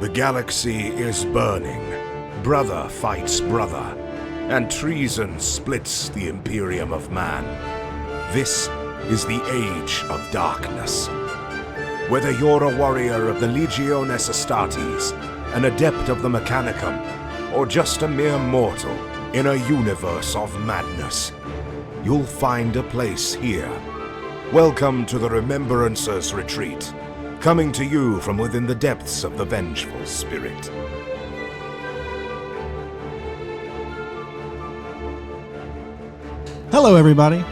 The galaxy is burning. Brother fights brother, and treason splits the Imperium of Man. This is the Age of Darkness. Whether you're a warrior of the Legiones Astartes, an adept of the Mechanicum, or just a mere mortal in a universe of madness, you'll find a place here. Welcome to the Remembrancer's Retreat, coming to you from within the depths of the Vengeful Spirit. Hello, everybody.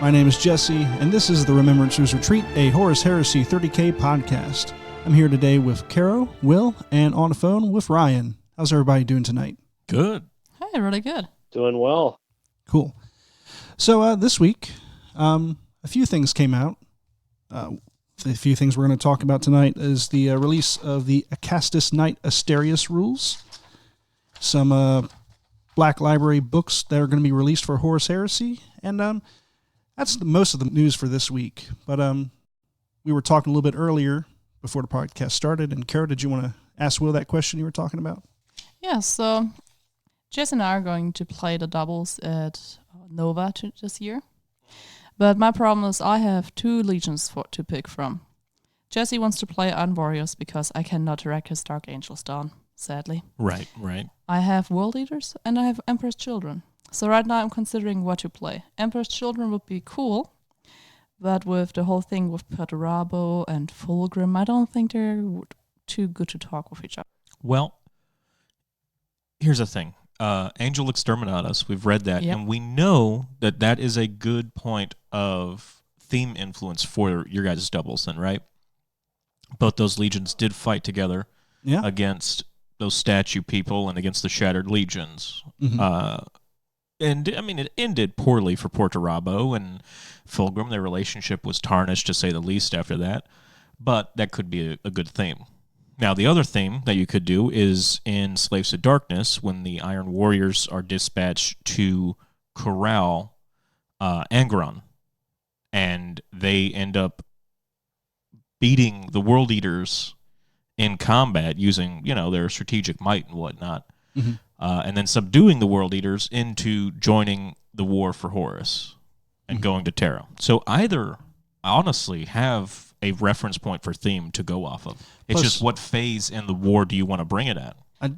My name is Jesse, and this is the Remembrancer's Retreat, a Horus Heresy 30K podcast. I'm here today with Caro, Will, and on the phone with Ryan. How's everybody doing tonight? Good. Hey, really good. Doing well. Cool. So this week, a few things came out. The few things we're going to talk about tonight is the release of the Acastus Knight Asterius rules, some Black Library books that are going to be released for Horus Heresy, and that's most of the news for this week. But we were talking a little bit earlier before the podcast started, and Caro, did you want to ask Will that question you were talking about? Yeah, so Jess and I are going to play the doubles at Nova this year. But my problem is I have two legions to pick from. Jesse wants to play Iron Warriors because I cannot direct his Dark Angels down, sadly. Right. I have World Eaters and I have Emperor's Children. So right now I'm considering what to play. Emperor's Children would be cool, but with the whole thing with Perturabo and Fulgrim, I don't think they're too good to talk with each other. Well, here's the thing. Angel Exterminatus, we've read that, and we know that that is a good point of theme influence for your guys' doubles then, right? Both those legions did fight together against those statue people and against the Shattered Legions. Mm-hmm. And, I mean, it ended poorly for Perturabo and Fulgrim. Their relationship was tarnished, to say the least, after that. But that could be a good theme. Now, the other theme that you could do is in Slaves to Darkness, when the Iron Warriors are dispatched to corral Angron, and they end up beating the World Eaters in combat using, their strategic might and whatnot, and then subduing the World Eaters into joining the war for Horus and going to Terra. So either, honestly, have a reference point for theme to go off of. It's just what phase in the war do you want to bring it at?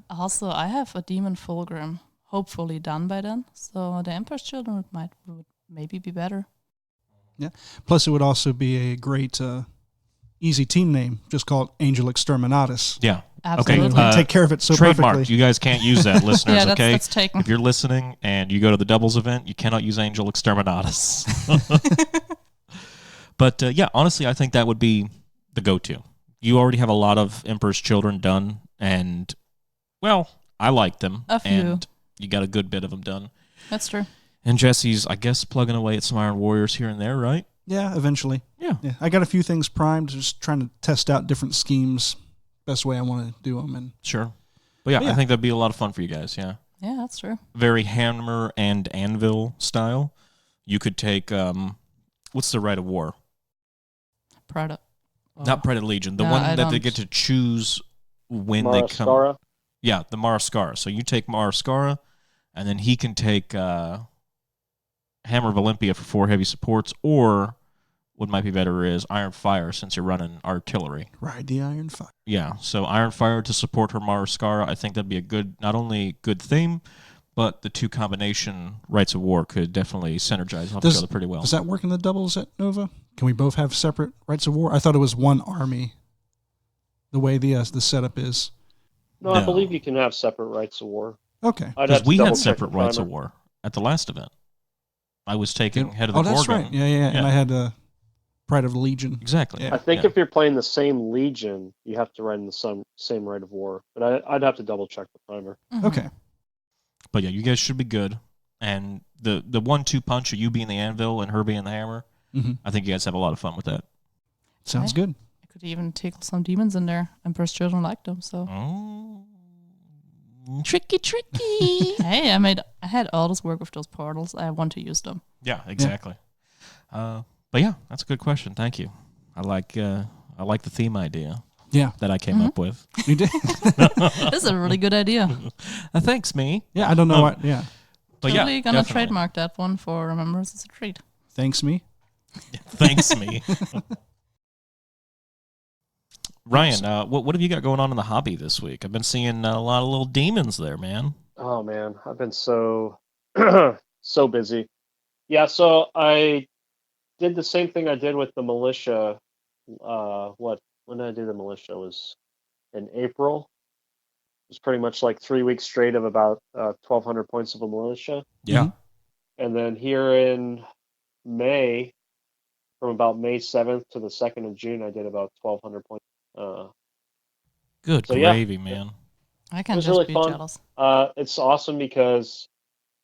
Also, I have a Demon Fulgrim, hopefully done by then. So the Emperor's Children would maybe be better. Yeah. Plus, it would also be a great, easy team name, just called Angel Exterminatus. Yeah. Absolutely. Okay, take care of it so trademark. Perfectly. You guys can't use that, listeners, okay? That's taken. If you're listening and you go to the doubles event, you cannot use Angel Exterminatus. But, honestly, I think that would be the go-to. You already have a lot of Emperor's Children done, and, well, I like them. A few. And you got a good bit of them done. That's true. And Jesse's, I guess, plugging away at some Iron Warriors here and there, right? Yeah, eventually. Yeah. I got a few things primed, just trying to test out different schemes, best way I want to do them. And sure. But yeah, I think that'd be a lot of fun for you guys, yeah. Yeah, that's true. Very hammer and anvil style. You could take, what's the Rite of War? Not Pride of Legion. The one that they get to choose when they come. Maraskara? Yeah, the Maraskara. So you take Maraskara, and then he can take Hammer of Olympia for 4 heavy supports, or what might be better is Iron Fire, since you're running artillery. Ride the Iron Fire. Yeah, so Iron Fire to support her Maraskara. I think that'd be a good, not only good theme, but the two combination Rites of War could definitely synergize off each other pretty well. Does that work in the doubles at Nova? Can we both have separate Rites of War? I thought it was one army, the way the setup is. No, I believe you can have separate Rites of War. Okay. Because we had separate Rites of War at the last event. I was taking Head of the Gorgon. Oh, that's right. Yeah. And I had Pride of the Legion. Exactly. Yeah. I think if you're playing the same Legion, you have to run the same Rite of War. But I'd have to double-check the primer. Mm-hmm. Okay. But yeah, you guys should be good. And the 1-2 punch of you being the anvil and her being the hammer, I think you guys have a lot of fun with that. Sounds good. I could even tickle some demons in there. Emperor's Children liked them, so. Oh. Tricky. Hey, I had all this work with those portals. I want to use them. Yeah, exactly. But yeah, that's a good question. Thank you. I like the theme idea. Yeah. that I came up with. You did. This is a really good idea. Thanks, me. Yeah, I don't know what. Yeah. But Totally yeah, gonna definitely. trademark that one for members as a treat. Thanks, me. Thanks, me. Ryan, what have you got going on in the hobby this week? I've been seeing a lot of little demons there, man. Oh man, I've been so so busy. Yeah, so I did the same thing I did with the militia. When did I do the militia? It was in April. It was pretty much like 3 weeks straight of about 1,200 points of a militia, Yeah. Mhm. and then here in May, from about May 7th to the 2nd of June, I did about 1,200 points. Good So, yeah. gravy, man. I It can was just really be fun. jealous. It's awesome because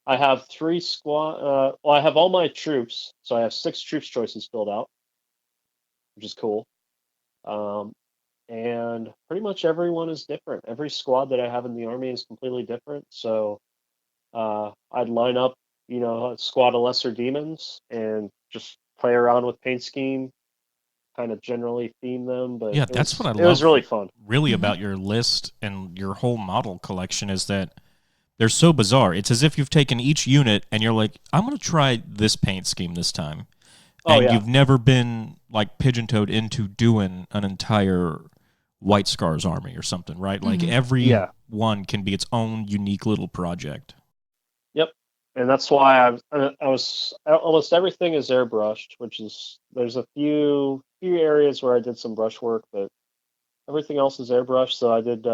I have 3 squad. Well, I have all my troops, so I have 6 troops choices filled out, which is cool. And pretty much everyone is different. Every squad that I have in the army is completely different. So I'd line up, a squad of lesser demons and just play around with paint scheme, kind of generally theme them. But Yeah, it that's what I it was love really fun. really about your list and your whole model collection is that they're so bizarre. It's as if you've taken each unit and you're like, I'm going to try this paint scheme this time. Oh, And yeah. you've never been like pigeon-toed into doing an entire White Scars army or something, right? Like every Yeah. one can be its own unique little project. Yep. And that's why I was almost everything is airbrushed, which is there's a few areas where I did some brush work, but everything else is airbrushed. So I did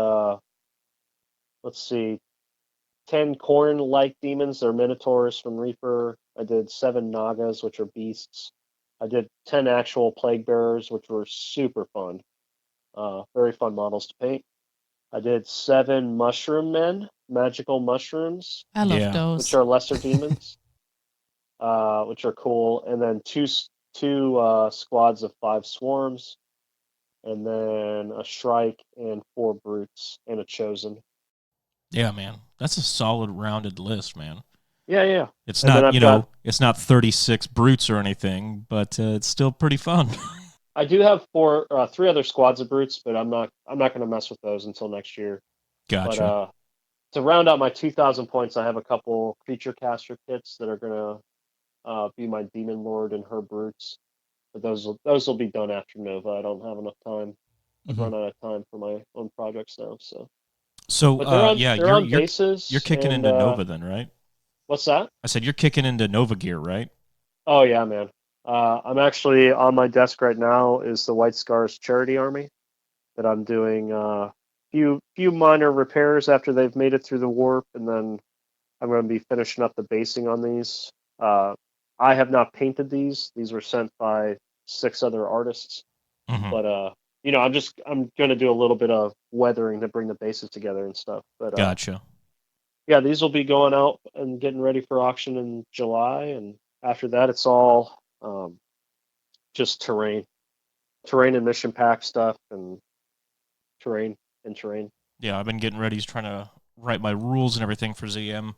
let's see, 10 corn-like demons. They're minotaurs from Reaper. I did 7 nagas, which are beasts. I did 10 actual plague bearers, which were super fun. Very fun models to paint. I did 7 mushroom men, magical mushrooms, I love Yeah. those. which are lesser demons, which are cool. And then two squads of 5 swarms, and then a shrike and 4 brutes and a chosen. Yeah, man. That's a solid rounded list, man. Yeah. It's And then not, I've got- it's not 36 brutes or anything, but it's still pretty fun. I do have 3 other squads of brutes, but I'm not going to mess with those until next year. Gotcha. But to round out my 2,000 points, I have a couple creature caster kits that are going to be my demon lord and her brutes. But those will be done after Nova. I don't have enough time. I've run out of time for my own projects now. So, But they're on you're bases. you're kicking and, into Nova then, right? What's that? I said you're kicking into Nova gear, right? Oh yeah, man. I'm actually on my desk right now is the White Scars charity army that I'm doing few minor repairs after they've made it through the warp, and then I'm going to be finishing up the basing on these. I have not painted these. These were sent by 6 other artists, Mhm. but I'm going to do a little bit of weathering to bring the bases together and stuff. But Gotcha. yeah, these will be going out and getting ready for auction in July, and after that, it's all just terrain and mission pack stuff, and terrain. Yeah, I've been getting ready, trying to write my rules and everything for ZM.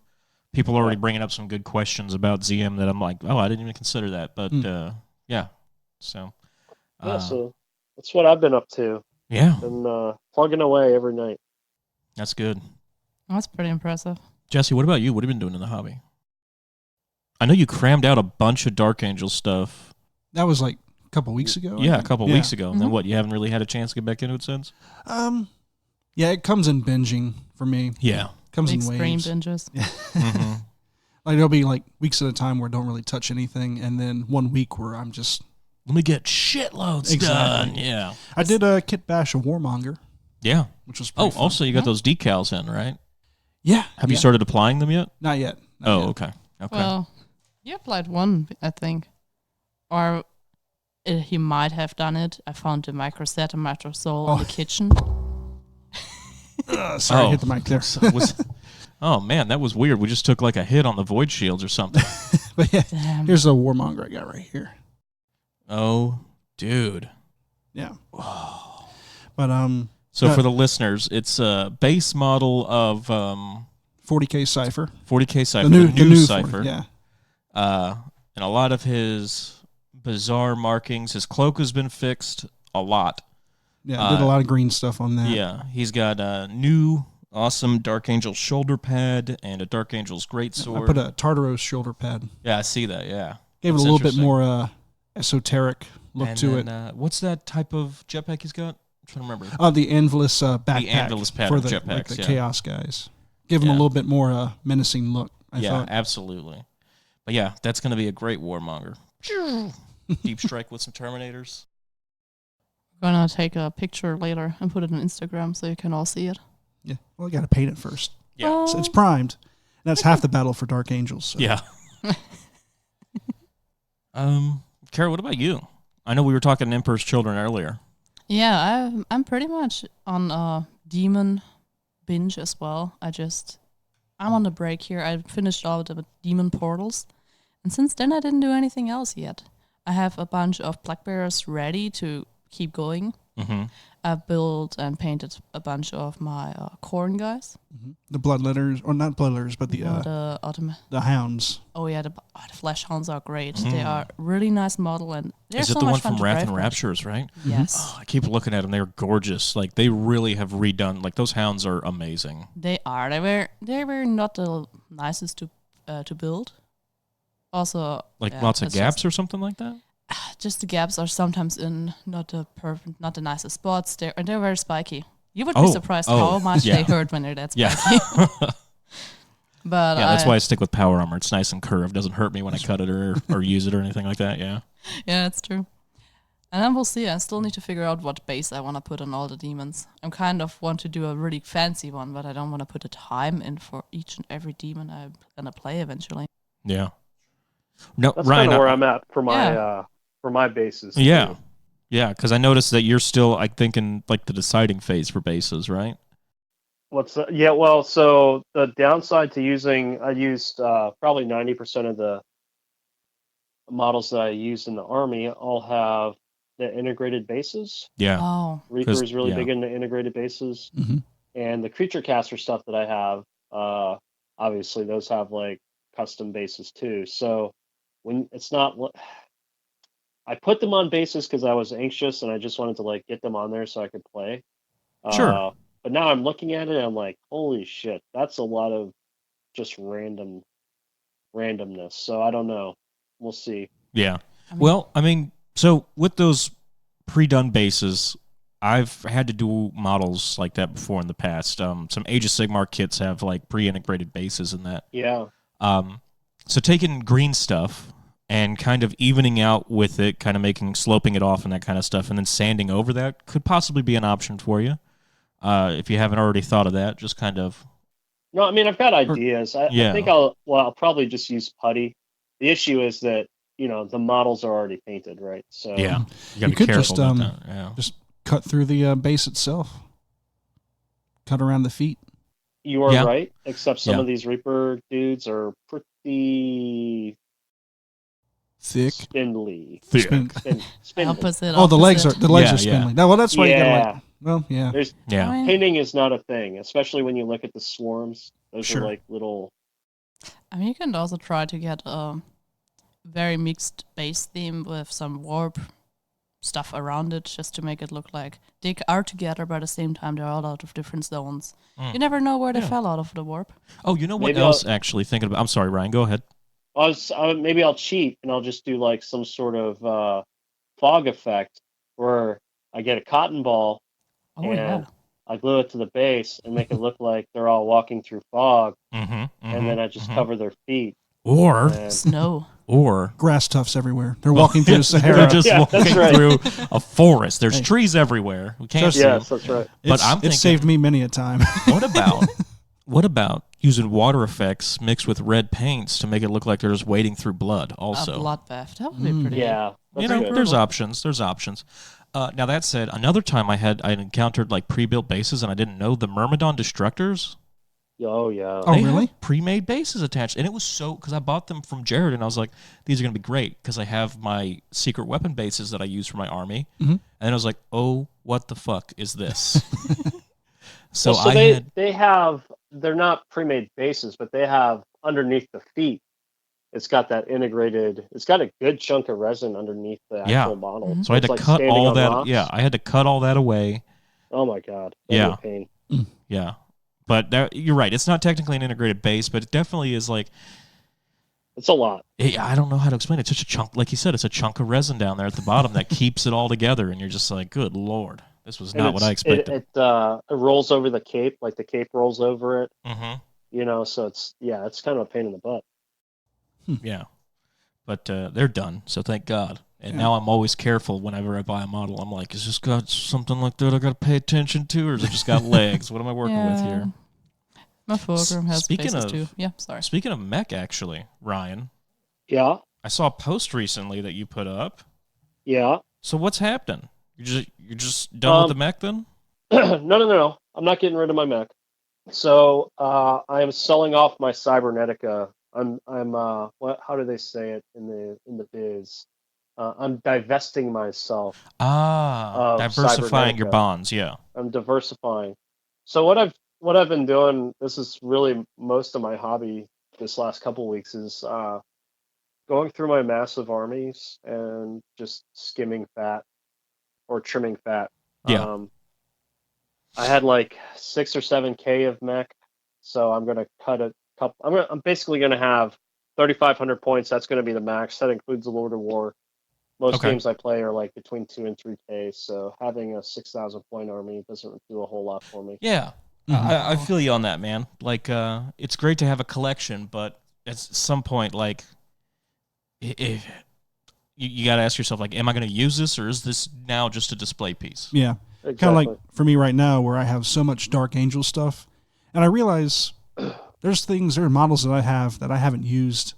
People are already bringing up some good questions about ZM that I'm like, oh, I didn't even consider that. But yeah, so Yeah, so that's what I've been up to. yeah, Been plugging away every night. that's good. That's pretty impressive. Jesse, what about you? What have you been doing in the hobby? I know you crammed out a bunch of Dark Angel stuff. That was like a couple weeks ago. I Yeah, a think. couple Yeah. weeks ago. And then what? You haven't really had a chance to get back into it since? Yeah, it comes in binging for me. Yeah. Comes in Extreme waves. binges. Mm-hmm. Like there'll be like weeks at a time where I don't really touch anything, and then one week where I'm just. Let me get shitloads Exactly. done. Yeah. I did a kit bash of Warmonger, Yeah. which was pretty fun. Also you got those decals in, right? Yeah. Have you started applying them yet? Not yet. Not Oh, yet. okay. Okay. Well, you applied one, I think. Or he might have done it. I found the microset and microsol in the kitchen. Sorry, I hit the mic there. Oh man, that was weird. We just took like a hit on the void shields or something. But yeah, Damn. here's a Warmonger I got right here. Oh, dude. Yeah. But So for the listeners, it's a base model of 40K Cypher. 40K Cypher, The the new 40, Cypher. yeah. And a lot of his bizarre markings. His cloak has been fixed a lot. Yeah, did a lot of green stuff on that. Yeah, he's got a new awesome Dark Angel shoulder pad and a Dark Angel's greatsword. I put a Tartaros shoulder pad. Yeah, I see that, yeah. Gave it a little bit more esoteric look to it. What's that type of jetpack he's got? I'm trying to remember. Oh, the Anvilus backpack. The Anvilus pattern for the, jetpacks, like the Chaos guys. Give him Yeah. a little bit more menacing look, I thought. Absolutely. But yeah, that's going to be a great warmonger. Deep strike with some Terminators. Gonna take a picture later and put it on Instagram so you can all see it. Yeah. Well, you got to paint it first. Yeah. It's primed. And that's half the battle for Dark Angels. So. Yeah. Caro, what about you? I know we were talking Emperor's Children earlier. Yeah, I'm pretty much on a demon binge as well. I'm on the break here. I finished all the demon portals, and since then I didn't do anything else yet. I have a bunch of black bears ready to keep going. Mm-hmm. I've built and painted a bunch of my corn guys. Mm-hmm. The bloodletters, or not bloodletters, but the hounds. Oh yeah, the flesh hounds are great. They are really nice model, and they're Is it so the much one fun from to Wrath drive and with. Raptures, right? Yes. Oh, I keep looking at them. They're gorgeous. Like, they really have redone, like, those hounds are amazing. They are. They were not the nicest to build. Also, Like, lots of it's gaps or something like that? Just the gaps are sometimes in not the nicest spots. They're very spiky. You would Oh, be surprised how much yeah. they hurt when they're that spiky. Yeah. But Yeah, that's why I stick with power armor. It's nice and curved. Doesn't hurt me when I cut it or use it or anything like that. Yeah. Yeah, that's true. And then we'll see. I still need to figure out what base I want to put on all the demons. I'm kind of want to do a really fancy one, but I don't want to put a time in for each and every demon I'm gonna play eventually. Yeah. No, That's Ryan. kind of where I'm at for my bases. Yeah. too. Yeah, because I noticed that you're still, I think, in like the deciding phase for bases, right? Well, so the downside to I used probably 90% of the models that I used in the army all have the integrated bases. Yeah. Oh, Reaper is really yeah. big into integrated bases. Mm-hmm. And the creature caster stuff that I have, obviously those have like custom bases too. So when it's not, I put them on bases because I was anxious and I just wanted to like get them on there so I could play. Sure. But now I'm looking at it and I'm like, holy shit, that's a lot of just randomness. So I don't know. We'll see. Yeah. Well, I mean, so with those pre-done bases, I've had to do models like that before in the past. Some Age of Sigmar kits have like pre-integrated bases in that. Yeah. So taking green stuff and kind of evening out with it, kind of sloping it off and that kind of stuff, and then sanding over that could possibly be an option for you. If you haven't already thought of that, just kind of. No, I mean, I've got ideas. I think I'll probably just use putty. The issue is that, the models are already painted, right? So Yeah. You got to be could careful just, about that. Yeah. Just cut through the base itself. Cut around the feet. you are Yeah. right, except some Yeah. of these Reaper dudes are pretty Thick. spindly. Spin- Spindly. opposite. Oh, the legs are Yeah, spindly. No, well, that's why you gotta Yeah. like. Well, yeah. There's Yeah. painting is not a thing, especially when you look at the swarms. Those Sure. are like little. I mean, you can also try to get a very mixed base theme with some warp stuff around it, just to make it look like they are together, but at the same time they're all out of different zones. You never know where they fell out of the warp. Oh, you know what Maybe else? Actually, thinking about. I'm sorry, Ryan. Go ahead. Maybe I'll cheat and I'll just do like some sort of fog effect where I get a cotton ball Oh and yeah. I glue it to the base and make it look like they're all walking through fog, Mm-hmm. and then I just cover their feet. Or And Snow. Grass tufts everywhere. They're walking through the Sahara. they're just Yeah, walking that's right. through a forest. There's Hey. trees everywhere. We can't Just- see. yes, that's right. But I'm It's thinking, saved me many a time. what about using water effects mixed with red paints to make it look like they're just wading through blood? Also, A bloodbath. That would be pretty. Yeah, that's good. there's options. There's options. Now that said, another time I encountered like pre-built bases and I didn't know the Myrmidon Destructors. Oh yeah. Oh, They really? had pre-made bases attached, and it was so because I bought them from Jared, and I was like, "These are going to be great," because I have my secret weapon bases that I use for my army, and then I was like, "Oh, what the fuck is this?" So, Well, I they're not pre-made bases, but they have underneath the feet. it's got that integrated. It's got a good chunk of resin underneath the actual model. Mm-hmm. So I had to cut all that. Yeah, I had to cut all that away. Oh my god. That'd be a pain. Yeah. But you're right. It's not technically an integrated base, but it definitely is like. It's a lot. I don't know how to explain it. It's such a chunk. Like you said, it's a chunk of resin down there at the bottom that keeps it all together, and you're just like, good Lord. This was not what I expected. It rolls over the cape, like the cape rolls over it. Mm-hmm. You know, so it's kind of a pain in the butt. Yeah. But they're done, so thank God. And now I'm always careful whenever I buy a model. I'm like, is this got something like that I got to pay attention to, or is it just got legs? What am I working with here? My foregroom has bases too. Yeah, sorry. Speaking of mech, actually, Ryan. Yeah? I saw a post recently that you put up. Yeah. So what's happening? You're just done with the mech then? No. I'm not getting rid of my mech. So I am selling off my Cybernetica. I'm how do they say it in the biz? I'm divesting myself. Diversifying your bonds, yeah. I'm diversifying. So what I've been doing, this is really most of my hobby this last couple weeks, is going through my massive armies and just skimming fat or trimming fat. Yeah. I had like 6 or 7K of mech, so I'm gonna cut a couple. I'm basically gonna have 3,500 points. That's gonna be the max. That includes the Lord of War. Most games I play are like between 2 and 3K, so having a 6,000 point army doesn't do a whole lot for me. Yeah. Mm-hmm. I feel you on that, man. Like, it's great to have a collection, but at some point, like, if you got to ask yourself, like, am I going to use this, or is this now just a display piece? Yeah. Exactly. Kind of like for me right now, where I have so much Dark Angel stuff, and I realize there are models that I have that I haven't used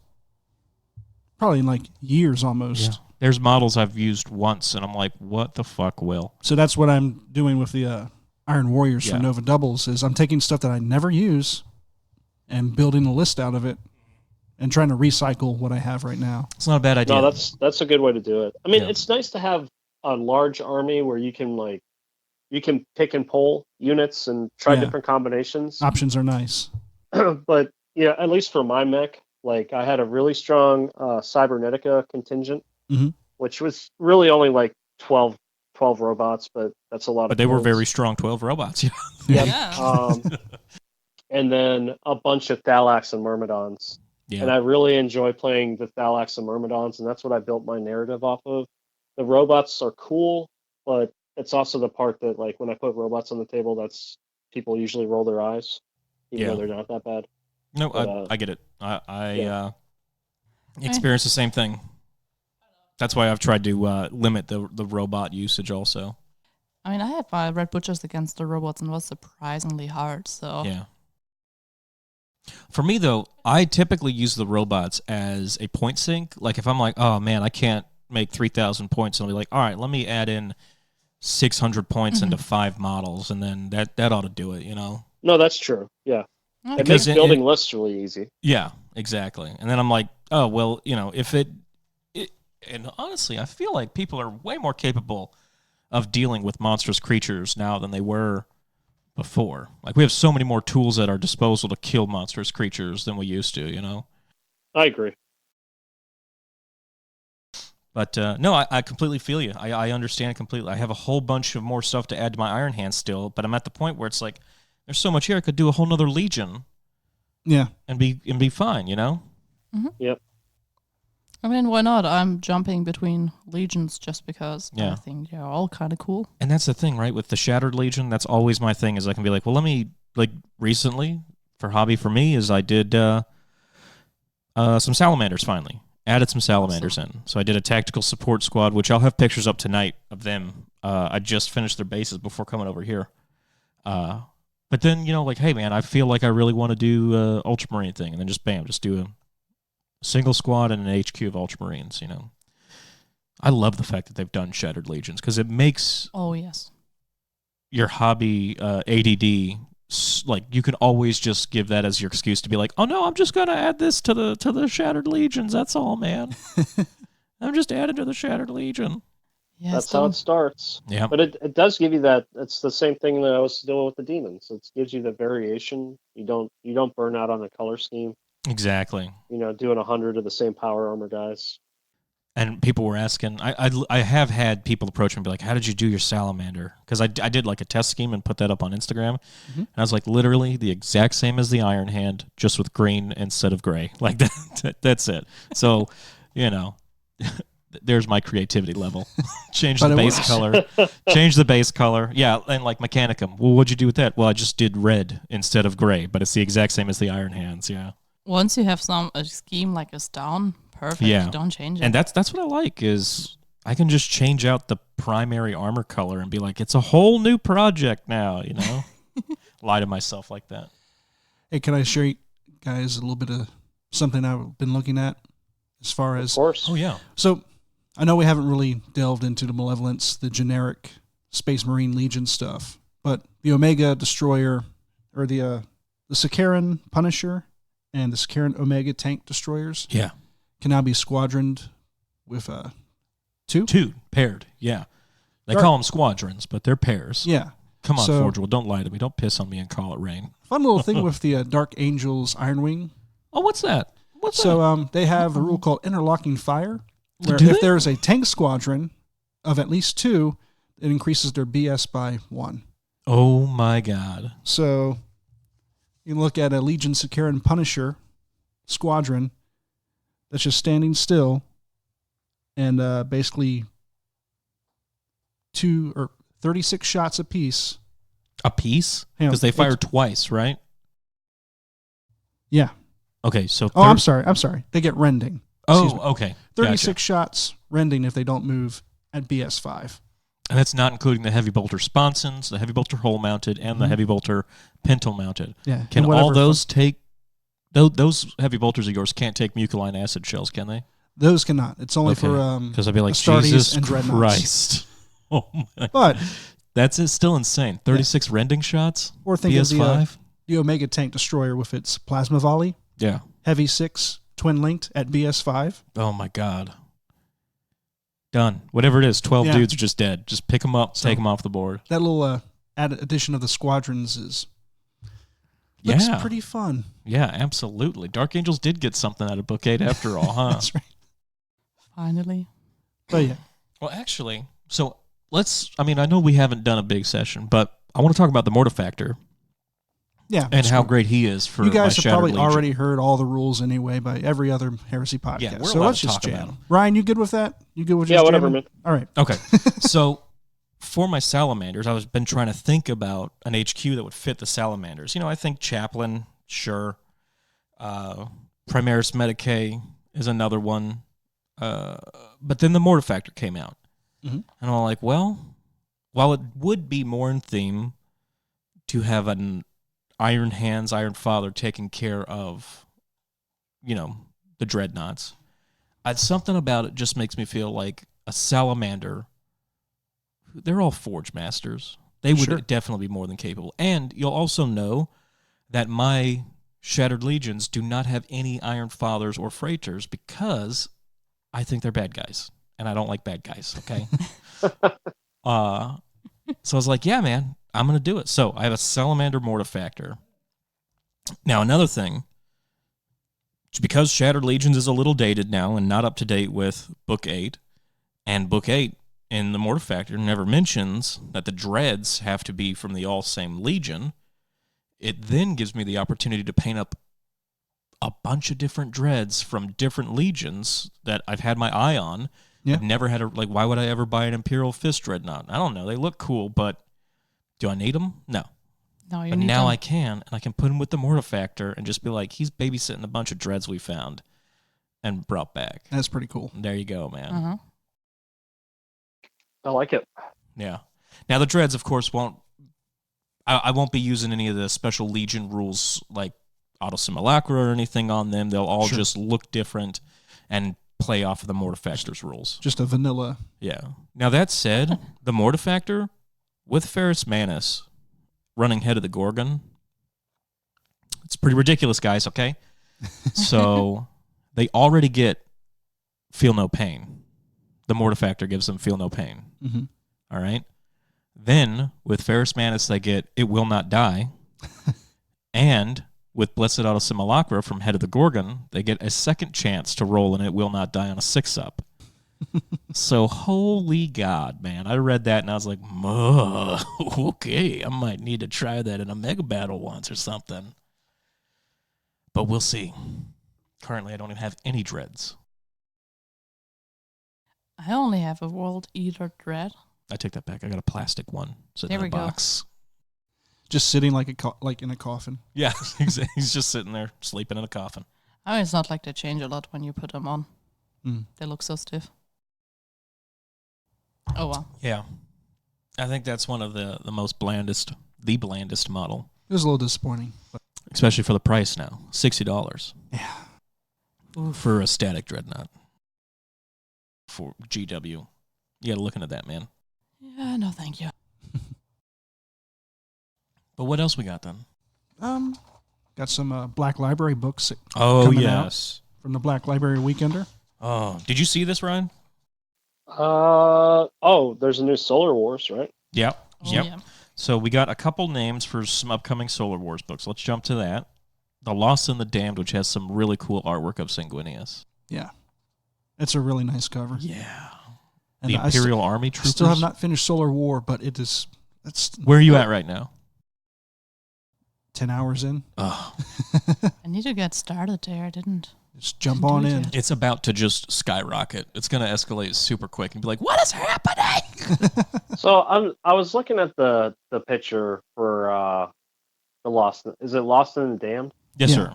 probably in like years almost. Yeah. There's models I've used once, and I'm like, what the fuck, Will? So that's what I'm doing with the Iron Warriors for Nova Doubles, is I'm taking stuff that I never use and building a list out of it and trying to recycle what I have right now. It's not a bad idea. No, that's a good way to do it. I mean, it's nice to have a large army where you can pick and pull units and try different combinations. Options are nice. But yeah, at least for my mech, like I had a really strong Cybernetica contingent, which was really only like 12 robots, but that's a lot. But they were very strong 12 robots. Yeah. And then a bunch of Thalax and Myrmidons. Yeah. And I really enjoy playing the Thalax and Myrmidons, and that's what I built my narrative off of. The robots are cool, but it's also the part that, like, when I put robots on the table, that's people usually roll their eyes, even though they're not that bad. No, but, I get it. I experience the same thing. That's why I've tried to limit the robot usage also. I mean, I had my Red Butchers against the robots, and it was surprisingly hard, so... Yeah. For me, though, I typically use the robots as a point sink. Like, if I'm like, oh, man, I can't make 3,000 points, and I'll be like, all right, let me add in 600 points into 5 models, and then that ought to do it, you know? No, that's true, yeah. Okay. It makes building lists really easy. Yeah, exactly. And then I'm like, oh, well, you know, if it and honestly, I feel like people are way more capable of dealing with monstrous creatures now than they were before. Like, we have so many more tools at our disposal to kill monstrous creatures than we used to, you know? I agree. But, no, I completely feel you. I understand completely. I have a whole bunch of more stuff to add to my Iron Hand still, but I'm at the point where it's like, there's so much here, I could do a whole nother Legion. Yeah. And be fine, you know? Mm-hmm. Yep. I mean, why not? I'm jumping between legions just because I think they're all kind of cool. And that's the thing, right? With the Shattered Legion, that's always my thing, is I can be like, well, let me, like, recently, for hobby for me, is I did some Salamanders finally. Added some Salamanders in. So I did a tactical support squad, which I'll have pictures up tonight of them. I just finished their bases before coming over here. But then, you know, like, hey, man, I feel like I really want to do Ultramarine thing. And then just, bam, just do a single squad and an HQ of Ultramarines, you know. I love the fact that they've done Shattered Legions, because it makes your hobby ADD, like, you can always just give that as your excuse to be like, oh, no, I'm just going to add this to the Shattered Legions. That's all, man. I'm just adding to the Shattered Legion. Yes, that's how it starts. Yeah. But it does give you that. It's the same thing that I was doing with the demons. It gives you the variation. You don't burn out on the color scheme. Exactly. Doing 100 of the same power armor guys. And people were asking, I have had people approach me and be like, how did you do your salamander? Because I did like a test scheme and put that up on Instagram. And I was like, literally the exact same as the Iron Hand, just with green instead of gray. Like that's it. So, there's my creativity level. Change the base color. Change the base color. Yeah, and like Mechanicum. Well, what'd you do with that? Well, I just did red instead of gray, but it's the exact same as the Iron Hands, yeah. Once you have a scheme like this down, perfect. Yeah. Don't change it. And that's what I like is I can just change out the primary armor color and be like, it's a whole new project now, Lie to myself like that. Hey, can I share you guys a little bit of something I've been looking at as far as... Of course. Oh, yeah. So I know we haven't really delved into the Malevolence, the generic Space Marine Legion stuff, but the Omega Destroyer, or the Sakaran Punisher, and the Sakaran Omega tank destroyers can now be squadroned with two? Two, paired, yeah. They call them squadrons, but they're pairs. Yeah. Come on, Forgeable, don't lie to me. Don't piss on me and call it rain. Fun little thing with the Dark Angels Iron Wing. Oh, what's that? So they have a rule called interlocking fire, where if there's a tank squadron of at least two, it increases their BS by 1. Oh, my God. So... you look at a Legion Sakaran Punisher squadron that's just standing still, and basically 36 shots apiece. A piece? Because they fire twice, right? Yeah. Okay, so... I'm sorry. They get rending. Okay. 36 shots rending if they don't move at BS 5. And that's not including the heavy bolter sponsons, the heavy bolter hull mounted, and the heavy bolter pintle mounted. Yeah. Can all those take? Those heavy bolters of yours can't take mucoline acid shells, can they? Those cannot. It's only for because I'd be like, Astartes Jesus and Dreadnoughts. Christ! Oh my! But that's still insane. 36 rending shots. Or think BS5? of the Omega tank destroyer with its plasma volley. Yeah. Heavy 6 twin linked at BS 5. Oh my God. Done. Whatever it is, 12 dudes are just dead. Just pick them up, take them off the board. That little addition of the squadrons looks pretty fun. Yeah, absolutely. Dark Angels did get something out of Book 8 after all, huh? That's right. Finally. But yeah. Well, actually, so I know we haven't done a big session, but I want to talk about the Mortifactor. Yeah. And how great he is for you guys have probably Legion. Already heard all the rules anyway by every other Heresy podcast. Yeah, we're so allowed let's to just talk jam. about 'em. Ryan, you good with that? You good with just whatever, jamming? man. All right. Okay. So for my salamanders, I've been trying to think about an HQ that would fit the salamanders. I think Chaplain, sure. Primaris Medicae is another one. But then the Mortifactor came out. And I'm like, well, while it would be more in theme to have an Iron Hands, Iron Father taking care of, the dreadnoughts, something about it just makes me feel like a salamander. They're all Forge Masters. They would definitely be more than capable. And you'll also know that my Shattered Legions do not have any Iron Fathers or Freighters because I think they're bad guys. And I don't like bad guys, okay? So I was like, yeah, man, I'm going to do it. So I have a Salamander Mortifactor. Now, another thing, because Shattered Legions is a little dated now and not up to date with Book 8, and Book 8 in the Mortifactor never mentions that the dreads have to be from the all same Legion, it then gives me the opportunity to paint up a bunch of different dreads from different legions that I've had my eye on. Yeah. I've never had why would I ever buy an Imperial Fist Dreadnought? I don't know. They look cool, but do I need them? No. No, you But need now them. I can, and I can put him with the Mortifactor and just be like, he's babysitting a bunch of dreads we found and brought back. That's pretty cool. There you go, man. Uh-huh. I like it. Yeah. Now the dreads, of course, I won't be using any of the special Legion rules like Auto Simulacra or anything on them. They'll all just look different and play off of the Mortifactor's rules. Just a vanilla. Yeah. Now that said, the Mortifactor with Ferrus Manus running head of the Gorgon, it's pretty ridiculous, guys, okay? So they already get Feel No Pain. The Mortifactor gives them Feel No Pain. Mm-hmm. All right? Then with Ferrus Manus, they get It Will Not Die. And with Blessed Auto Simulacra from Head of the Gorgon, they get a second chance to roll and it will not die on a 6-up. So, holy God, man. I read that and I was like, okay, I might need to try that in a mega battle once or something. But we'll see. Currently, I don't even have any dreads. I only have a World Eater Dread. I take that back. I got a plastic one sitting in a box. Just sitting like in a coffin. Yeah, he's just sitting there sleeping in a coffin. I mean, it's not like they change a lot when you put them on. Mm. They look so stiff. Oh, well. Yeah. I think that's one of the blandest model. It was a little disappointing. But. Especially for the price now. $60. Yeah. Oof. For a static dreadnought. For GW. You gotta look into that, man. Yeah, no thank you. But what else we got then? Got some Black Library books coming out from the Black Library Weekender. Oh, did you see this, Ryan? There's a new Solar Wars, right? Yep. Oh, yep. yeah. So we got a couple names for some upcoming Solar Wars books. Let's jump to that. The Lost and the Damned, which has some really cool artwork of Sanguinius. Yeah. It's a really nice cover. Yeah. And the Imperial Army Troopers. I still have not finished Solar War, but it's Where are you at right now? 10 hours in. Oh. I need to get started there. I didn't. Just jump on in. It's about to just skyrocket. It's going to escalate super quick and be like, what is happening? So I was looking at the picture for the Lost. Is it Lost and the Damned? Yes, sir.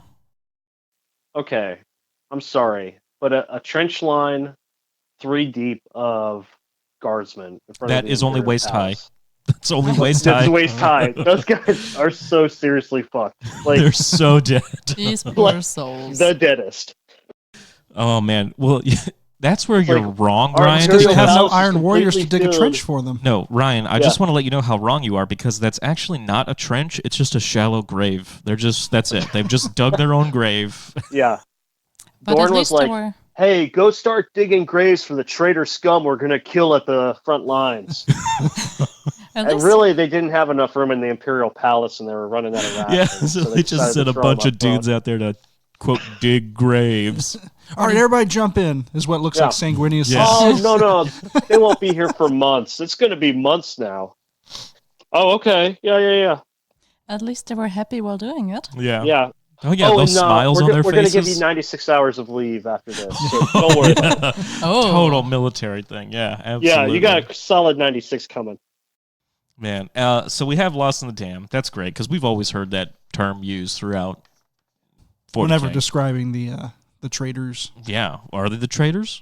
Okay. I'm sorry, but a trench line 3 deep of guardsmen in front that of is only Imperial waist high. Palace. That's only waist high. That's waist high. Those guys are so seriously fucked. Like, they're so dead. These poor souls. The deadest. Oh man. Well, that's where you're wrong, our Ryan. Because you Imperial have no Palace is Iron Warriors to dig a completely trench filled. for them. No, Ryan, I just want to let you know how wrong you are, because that's actually not a trench. It's just a shallow grave. That's it. They've just dug their own grave. Yeah. But Dorn at was least like, they were. hey, go start digging graves for the traitor scum we're going to kill at the front lines. At And least, really, they didn't have enough room in the Imperial Palace, and they were running out of rations. Yeah, so they just decided sent to a throw bunch them of up front. dudes out there to, quote, dig graves. All right, everybody jump in, is what looks Yeah. like Sanguinius. Yeah. Oh, no. They won't be here for months. It's going to be months now. Oh, okay. Yeah. at least they were happy while doing it. Yeah. Yeah. Oh, yeah, those and, smiles on their we're going to faces. give you 96 hours of leave after this, so don't worry about it. Oh. Total military thing. Yeah, absolutely. Yeah, you got a solid 96 coming. Man, so we have Lost in the Dam. That's great, because we've always heard that term used throughout 40K. Whenever describing the traders. Yeah. Are they the traitors?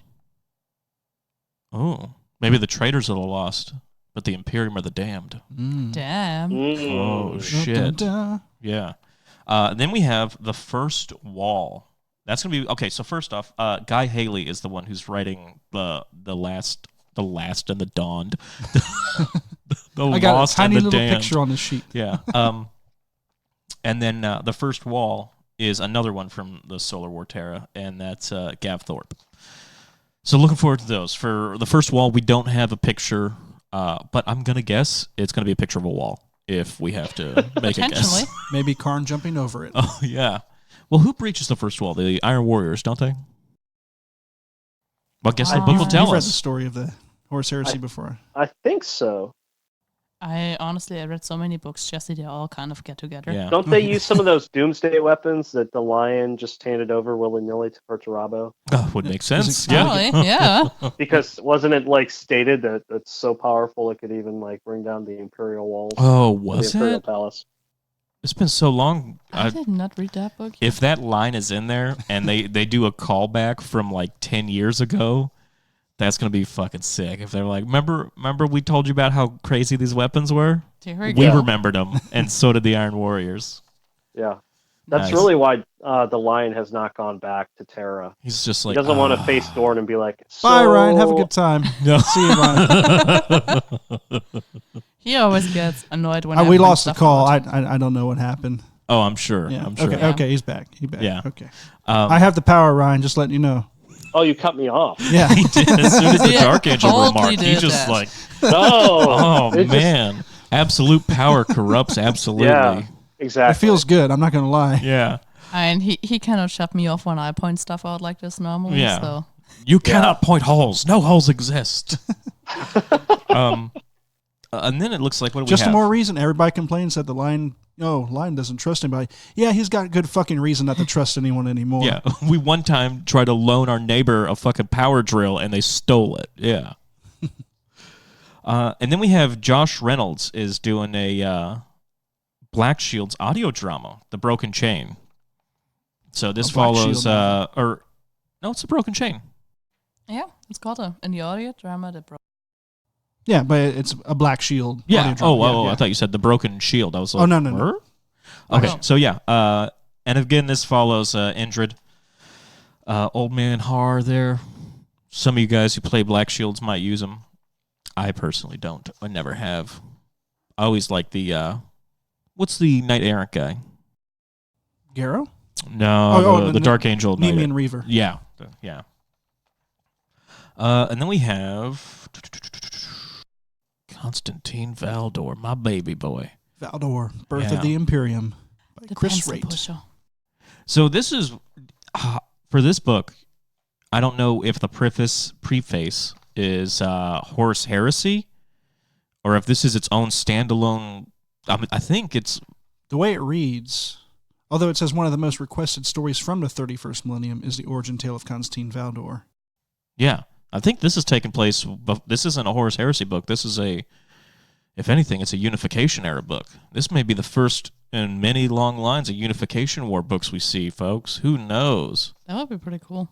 Oh. Maybe the traitors are the lost, but the Imperium are the damned. Damn. Oh, shit. Dun, dun, dun. Yeah. Then we have The First Wall. That's going to be... Okay, so first off, Guy Haley is the one who's writing the last and the dawned. The I got lost a tiny and the little damned. picture on the sheet. Yeah. And then The First Wall is another one from the Solar War Terra, and that's Gav Thorpe. So looking forward to those. For The First Wall, we don't have a picture, but I'm going to guess it's going to be a picture of a wall if we have to make a Potentially. guess. Maybe Karn jumping over it. Oh, yeah. Well, who breaches the first wall? The Iron Warriors, don't they? Well, I guess the book will tell You've read the us. story of the Horus Heresy before. I think so. I read so many books, Jesse, they all kind of get together. Yeah. Don't they use some of those doomsday weapons that the Lion just handed over willy-nilly to Perturabo? Would make sense. it- Yeah. Probably, yeah. Because wasn't it like stated that it's so powerful it could even like bring down the Imperial walls? Oh, of the was Imperial it? Palace. It's been so long. I did not read that book. If that line is in there and they do a callback from like 10 years ago, that's going to be fucking sick. If they're like, remember we told you about how crazy these weapons were? Here we We go. remembered them, and so did the Iron Warriors. Yeah. That's Nice. really why the Lion has not gone back to Terra. He's just He like, doesn't want to face Dorn and be like, Bye, Ryan. Have a "So, good time. No. See you, Ryan. He always gets annoyed when We lost the call. I don't know what happened. Oh, I'm sure. Yeah. I'm sure. Okay. Yeah. Okay. He's back. Yeah. Okay. Um, I have the power, Ryan. Just letting you know. Oh, you cut me off. Yeah. He did. As soon as the Yeah, Dark Angel totally remarked, he did just that. like, No. oh, It just- man. Absolute power corrupts absolutely. Yeah. Exactly. It feels good. I'm not gonna lie. Yeah. And he cannot shut me off when I point stuff out like this normally. Yeah. So. You cannot point holes. No holes exist. And then it looks like what do Just we have? more reason. Everybody complains that the Lion doesn't trust anybody. Yeah, he's got good fucking reason not to trust anyone anymore. Yeah, we one time tried to loan our neighbor a fucking power drill and they stole it. Yeah. And then we have Josh Reynolds is doing a Black Shield's audio drama, The Broken Chain. So this follows, no, it's a Broken Chain. Yeah, it's called in the audio drama The Broken. Yeah, but it's a Black Shield. Yeah. Audio drama. I thought you said The Broken Shield. I was like, no. Okay, so yeah, and again, this follows Indrid. Old man Har there. Some of you guys who play Black Shields might use them. I personally don't. I never have. I always like the, what's the Knight Errant guy? Caro? No, the Dark Angel. Nemean Reaver. Yeah, yeah. And then we have Constantine Valdor, my baby boy. Valdor, Birth of the Imperium by The Chris pencil Raitt. pusher. So this is, for this book, I don't know if the preface is Horus Heresy or if this is its own standalone. I think it's... The way it reads, although it says one of the most requested stories from the 31st millennium is the origin tale of Constantine Valdor. Yeah, I think this is taking place, but this isn't a Horus Heresy book. This is if anything, it's a Unification era book. This may be the first in many long lines of Unification War books we see, folks. Who knows? That would be pretty cool.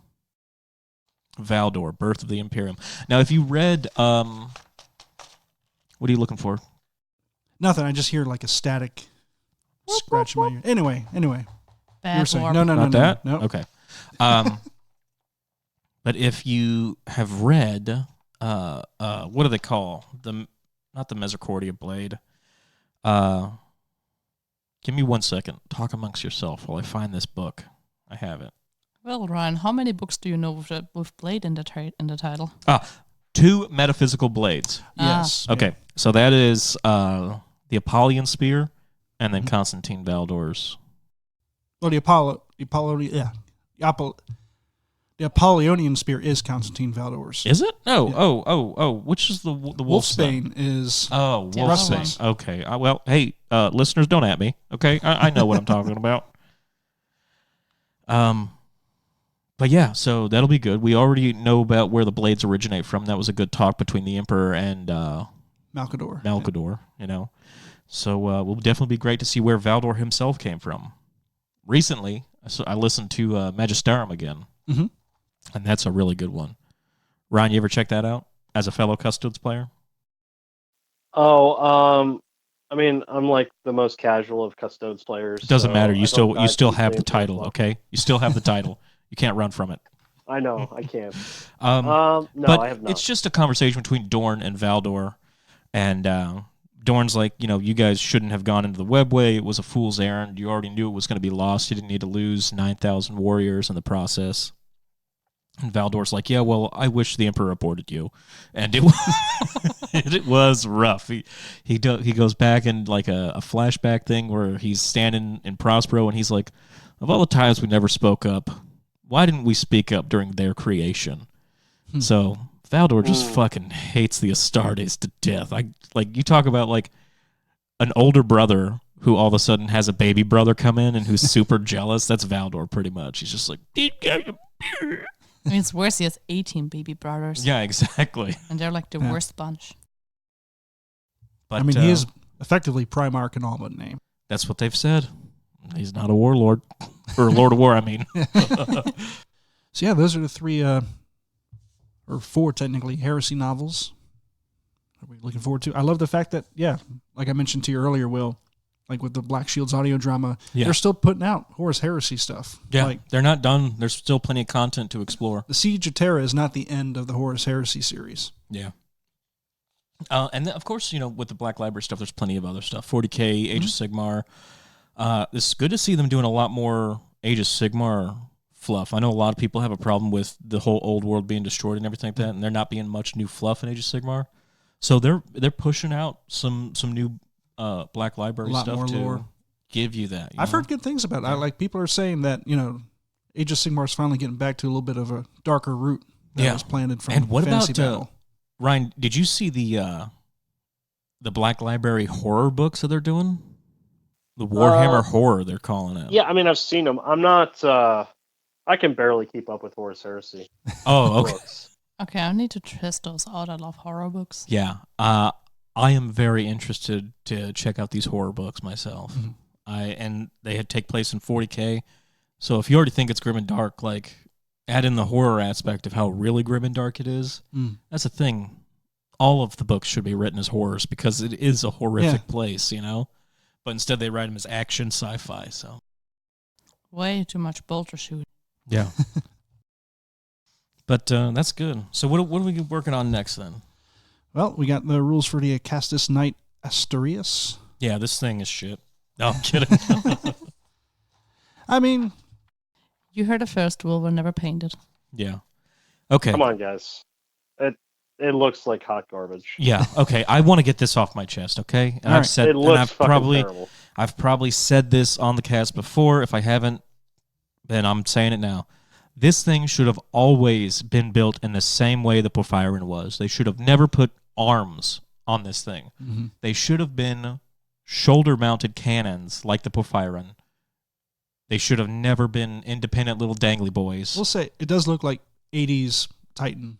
Valdor, Birth of the Imperium. Now, if you read, what are you looking for? Nothing. I just hear like a static scratch in my ear. Anyway. Bad You're saying warp. no. That? No. Okay. But if you have read, what do they call not the Misericordia Blade? Give me 1 second. Talk amongst yourself while I find this book. I have it. Well, Ryan, how many books do you know with Blade in the title? 2 metaphysical blades. Yes. Okay, so that is the Apollyon Spear, and then Constantine Valdor's. Well, the Apollonian spear is Constantine Valdor's. Is it? No. Yeah. Oh. Which is the Wolfsbane? Wolfsbane is Wolfsbane. Okay. Well, hey, listeners, don't at me. Okay, I know what I'm talking about. But yeah, so that'll be good. We already know about where the blades originate from. That was a good talk between the Emperor and Malcador. You know. So will definitely be great to see where Valdor himself came from. Recently, I listened to Magistarum again, and that's a really good one. Ryan, you ever check that out as a fellow Custodes player? I mean, I'm like the most casual of Custodes players. It doesn't matter. You still have the into it title, well. okay? You still have the title. You can't run from it. I know, I can't. No, I have not. It's just a conversation between Dorn and Valdor, and Dorn's like, you guys shouldn't have gone into the webway. It was a fool's errand. You already knew it was going to be lost. You didn't need to lose 9,000 warriors in the process. And Valdor's like, yeah, well, I wish the Emperor aborted you. And it it was rough. He goes back in like a flashback thing where he's standing in Prospero, and he's like, of all the times we never spoke up, why didn't we speak up during their creation? So Valdor just fucking hates the Astartes to death. You talk about like an older brother who all of a sudden has a baby brother come in and who's super jealous. That's Valdor pretty much. He's just like, I mean, it's worse. He has 18 baby brothers. yeah, exactly. And they're like the worst bunch. But I mean, he is effectively Primarch in all but name. That's what they've said. He's not a warlord. Or Lord of War, I mean. So yeah, those are the 3, or 4 technically, heresy novels that we're looking forward to. I love the fact that, like I mentioned to you earlier, Will, like with the Black Shield's audio drama, they're still putting out Horus Heresy stuff. Yeah, like, they're not done. There's still plenty of content to explore. the Siege of Terra is not the end of the Horus Heresy series. Yeah. And then, of course, with the Black Library stuff, there's plenty of other stuff. 40K, Age of Sigmar. It's good to see them doing a lot more Age of Sigmar fluff. I know a lot of people have a problem with the whole old world being destroyed and everything like that, and there not being much new fluff in Age of Sigmar. So they're pushing out some new Black Library stuff more too. lore. give you that. I've heard good things about it. Like people are saying that Age of Sigmar is finally getting back to a little bit of a darker root that was planted from. And what Fantasy about Battle. Ryan? Did you see the Black Library horror books that they're doing? The Warhammer horror, they're calling it. Yeah, I mean, I've seen them. I'm not. I can barely keep up with Horus Heresy. Oh, okay. Books. Okay, I need to test those out. I love horror books. Yeah. I am very interested to check out these horror books myself. Mm-hmm. And they take place in 40K. So if you already think it's grim and dark, like add in the horror aspect of how really grim and dark it is. That's the thing. All of the books should be written as horrors because it is a horrific place, But instead they write them as action sci-fi. So Way too much bolter shooting. yeah. But that's good. So what are we working on next then? Well, we got the rules for the Acastus Knight Asterius. Yeah, this thing is shit. No, I'm kidding. I mean, You heard it first. Will were never painted. Yeah. Okay. Come on, guys. It looks like hot garbage. Yeah. Okay. I want to get this off my chest. Okay. And All I've right. said, It looks and fucking terrible. I've probably said this on the cast before. If I haven't, then I'm saying it now. This thing should have always been built in the same way the Porphyrin was. They should have never put arms on this thing. Mm-hmm. They should have been shoulder-mounted cannons like the Porphyrin. They should have never been independent little dangly boys. we'll say it does look like 80s Titan.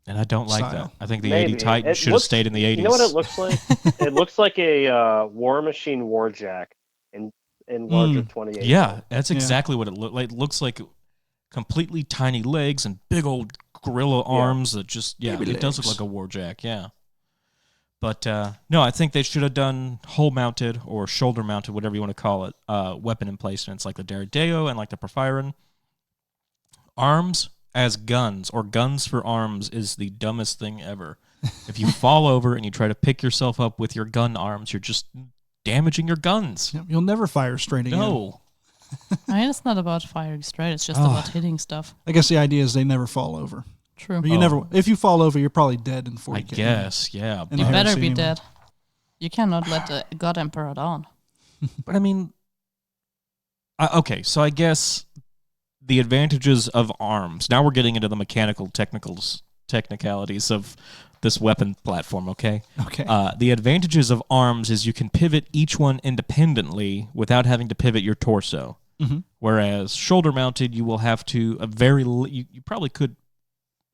And I don't like Style. that. I think the Maybe. 80 Titan It should have looks- stayed in the 80s. You know what it looks like? It looks like a War Machine Warjack in larger 28. Yeah, that's Yeah. exactly what it looks like. It looks like completely tiny legs and big old gorilla arms that just, Baby it does look legs. like a warjack, yeah. But, no, I think they should have done hole-mounted or shoulder-mounted, whatever you want to call it, weapon emplacements like the Daredeo and like the Porphyrin. Arms as guns or guns for arms is the dumbest thing ever. If you fall over and you try to pick yourself up with your gun arms, you're just damaging your guns. Yep, you'll never fire straight again. No. I mean, it's not about firing straight. It's just about hitting stuff. I guess the idea is they never fall over. True. But you never. If you fall over, you're probably dead in 40K. I guess, yeah. And You I haven't better seen be anyone. dead. You cannot let the God Emperor down. But I mean, okay, so I guess the advantages of arms. Now we're getting into the technicalities of this weapon platform, okay? Okay. The advantages of arms is you can pivot each one independently without having to pivot your torso. Mhm. Whereas shoulder mounted, you will have to you probably could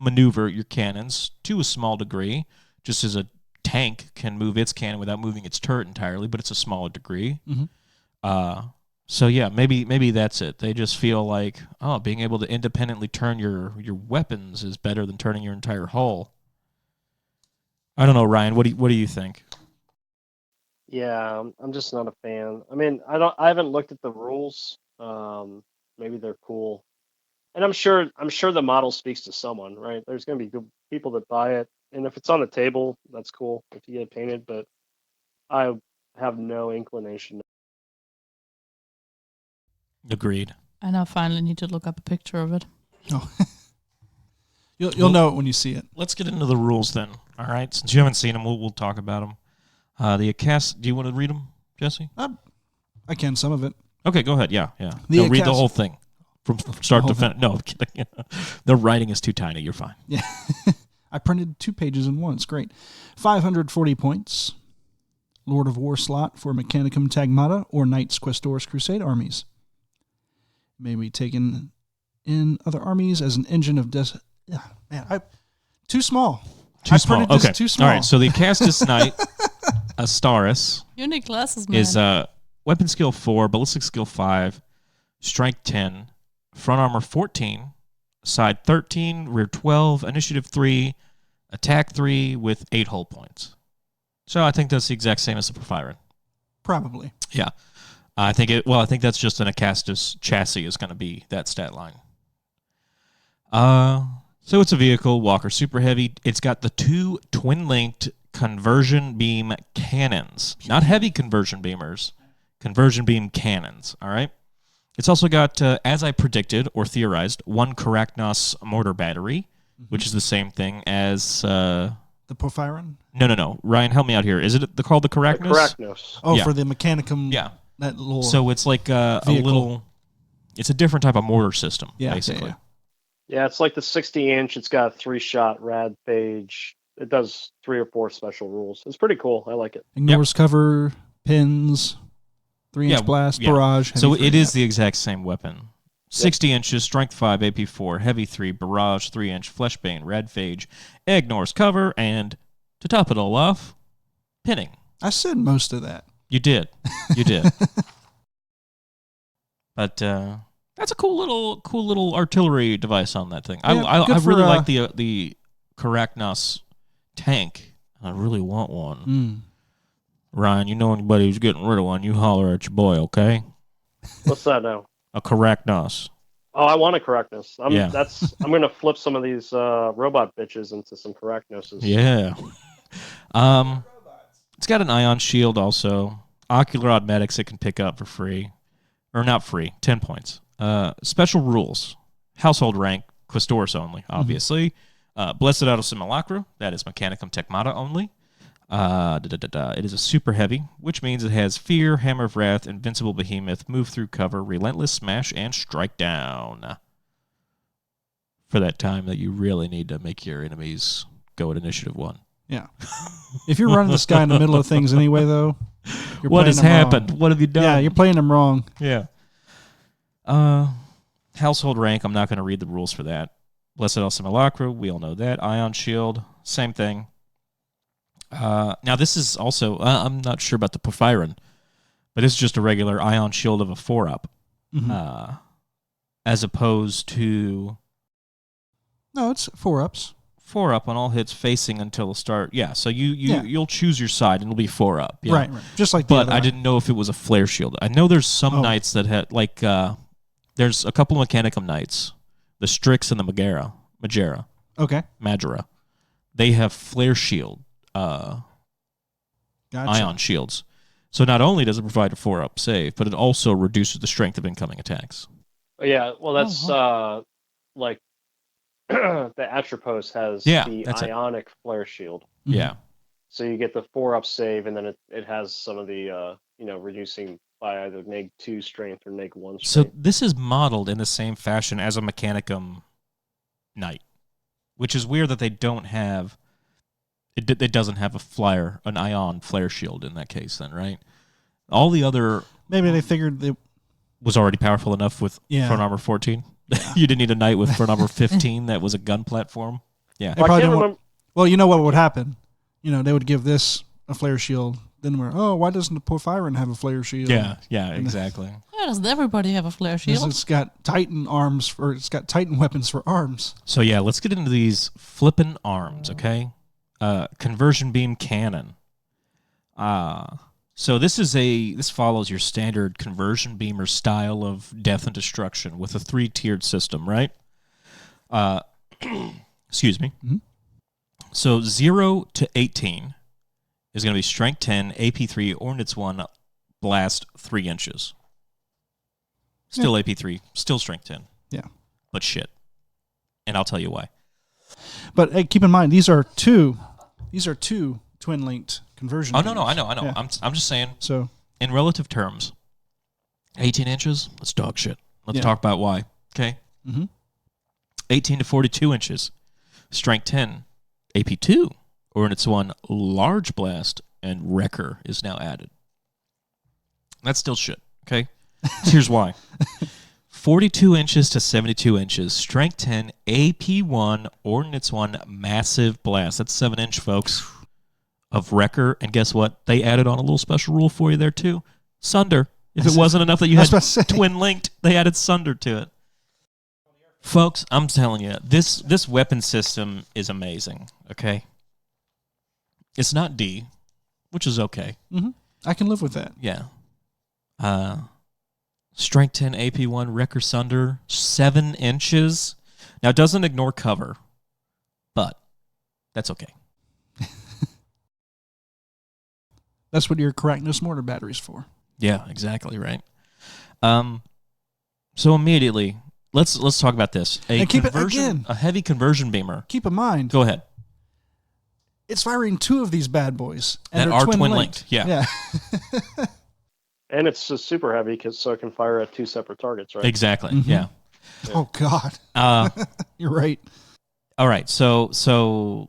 maneuver your cannons to a small degree, just as a tank can move its cannon without moving its turret entirely, but it's a smaller degree. Mhm. So yeah, maybe that's it. They just feel like, being able to independently turn your weapons is better than turning your entire hull. I don't know, Ryan. What do you think? Yeah, I'm just not a fan. I mean, I haven't looked at the rules. Maybe they're cool, and I'm sure the model speaks to someone, right? There's going to be good people that buy it, and if it's on the table, that's cool if you get it painted. But I have no inclination. Agreed. I now finally need to look up a picture of it. Oh. You'll know it when you see it. Let's get into the rules then. All right, since you haven't seen them, we'll talk about them. The Acastus. Do you want to read them, Jesse? I can some of it. Okay, go ahead. Yeah. The No, read the Acastus- whole thing from start The to whole finish. No, I'm kidding. The writing is too tiny. You're fine. Yeah. I printed 2 pages in one. It's great. 540 points. Lord of War slot for Mechanicum Tagmata or Knights Questors Crusade armies. May be taken in other armies as an engine of too small. Too I small. printed this Okay. too small. All right. So the Acastus Knight Asterius You need glasses, man. is weapon skill 4, ballistic skill 5, strength 10, front armor 14, side 13, rear 12, initiative 3, attack 3 with 8 hull points. So I think that's the exact same as the Porphyrin. Probably. Yeah. I think that's just an Acastus chassis is going to be that stat line. So it's a vehicle, Walker Super Heavy. It's got the 2 twin-linked conversion beam cannons. Not heavy conversion beamers. Conversion beam cannons, all right? It's also got, as I predicted or theorized, 1 Karachnos mortar battery, which is the same thing as... The Porphyrin? No. Ryan, help me out here. Is it called the Karachnos? Arachnos. Oh, Yeah. for the Mechanicum. Yeah. that little. So it's like a little. It's a different type of mortar system, basically. Yeah, it's like the 60-inch. It's got a 3-shot rad phage. It does 3 or 4 special rules. It's pretty cool. I like it. Ignores cover, pins, 3-inch blast, barrage. So it is the exact same weapon. 60 inches, strength 5, AP 4, heavy 3, barrage 3-inch, fleshbane, rad phage, ignores cover, and to top it all off, pinning. I said most of that. You did. You did. But that's a cool little artillery device on that thing. Yeah, I really like the Caracnos tank. I really want one. Ryan, you know anybody who's getting rid of one, you holler at your boy, okay? What's that now? A Caracnos. Oh, I want a Caracnos. I'm gonna flip some of these robot bitches into some Caracnoses. Yeah. It's got an ion shield also. Ocular automatics it can pick up for free. Or not free, 10 points. Special rules. Household rank, Quaestorus only, obviously. Blessed out of Simulacra, that is Mechanicum Tecmata only. It is a super heavy, which means it has Fear, Hammer of Wrath, Invincible Behemoth, Move Through Cover, Relentless Smash, and Strike Down. For that time that you really need to make your enemies go at initiative 1. Yeah. If you're running this guy in the middle of things anyway, though, what has happened? Wrong. What have you done? Yeah, you're playing them wrong. Yeah. Household rank, I'm not going to read the rules for that. Blessed El Simulacra, we all know that. Ion Shield, same thing. Now, this is also, I'm not sure about the Porphyrin, but it's just a regular Ion Shield of a 4-up. As opposed to... No, it's 4-ups. 4-up on all hits facing until the start. Yeah, so you'll choose your side and it'll be 4-up. Yeah. Right. Just like But I didn't know if it was a flare shield. I know there's some knights that had, like, there's a couple of Mechanicum knights, the Strix and the Magera. Okay. Magera. They have flare shield Gotcha. ion shields. So not only does it provide a 4-up save, but it also reduces the strength of incoming attacks. Yeah, well, that's like the Atropos has the Ionic Flare Shield. Yeah. So you get the 4-up save, and then it has some of the reducing by either neg2 strength or neg1 strength. So this is modeled in the same fashion as a Mechanicum Knight, which is weird that they don't have. It doesn't have an ion flare shield in that case, then, right? All the other maybe they figured it was already powerful enough with front armor 14. You didn't need a knight with front armor 15 that was a gun platform. Yeah. Well, you know what would happen? They would give this a flare shield. Then why doesn't the Porphyrin have a flare shield? Yeah, exactly. Why doesn't everybody have a flare shield? It's got Titan arms, or it's got Titan weapons for arms. So yeah, let's get into these flippin' arms, okay? Conversion beam cannon. So this follows your standard conversion beamer style of death and destruction with a 3-tiered system, right? Excuse me. Mm-hmm. So 0 to 18 is going to be strength 10, AP 3, Ordnance 1, blast 3 inches. Still AP 3, still strength 10. Yeah. But shit. And I'll tell you why. But hey, keep in mind, these are two twin-linked conversion. Oh, no, I know. Yeah. I'm just saying, so in relative terms, 18 inches, that's dog shit. Let's talk about why, okay? Mm-hmm. 18 to 42 inches, strength 10, AP 2, Ordnance 1, large blast, and wrecker is now added. That's still shit, okay? Here's why. 42 inches to 72 inches, strength 10, AP 1, Ordnance 1, massive blast. That's 7-inch, folks, of wrecker. And guess what? They added on a little special rule for you there, too. Sunder. If it wasn't enough that you had twin-linked, they added Sunder to it. Folks, I'm telling you, this weapon system is amazing, okay? It's not D, which is okay. Mm-hmm. I can live with that. Yeah. Strength 10, AP 1, Wrecker Sunder, 7 inches. Now, it doesn't ignore cover, but that's okay. That's what your Caractacus mortar battery's for. Yeah, exactly right. So immediately, let's talk about this. A heavy conversion beamer. Keep in mind. Go ahead. It's firing 2 of these bad boys. And that are twin-linked. Yeah. And And it's a super heavy, so it can fire at 2 separate targets, right? Exactly. Mhm. Yeah. Oh God, you're right. All right. So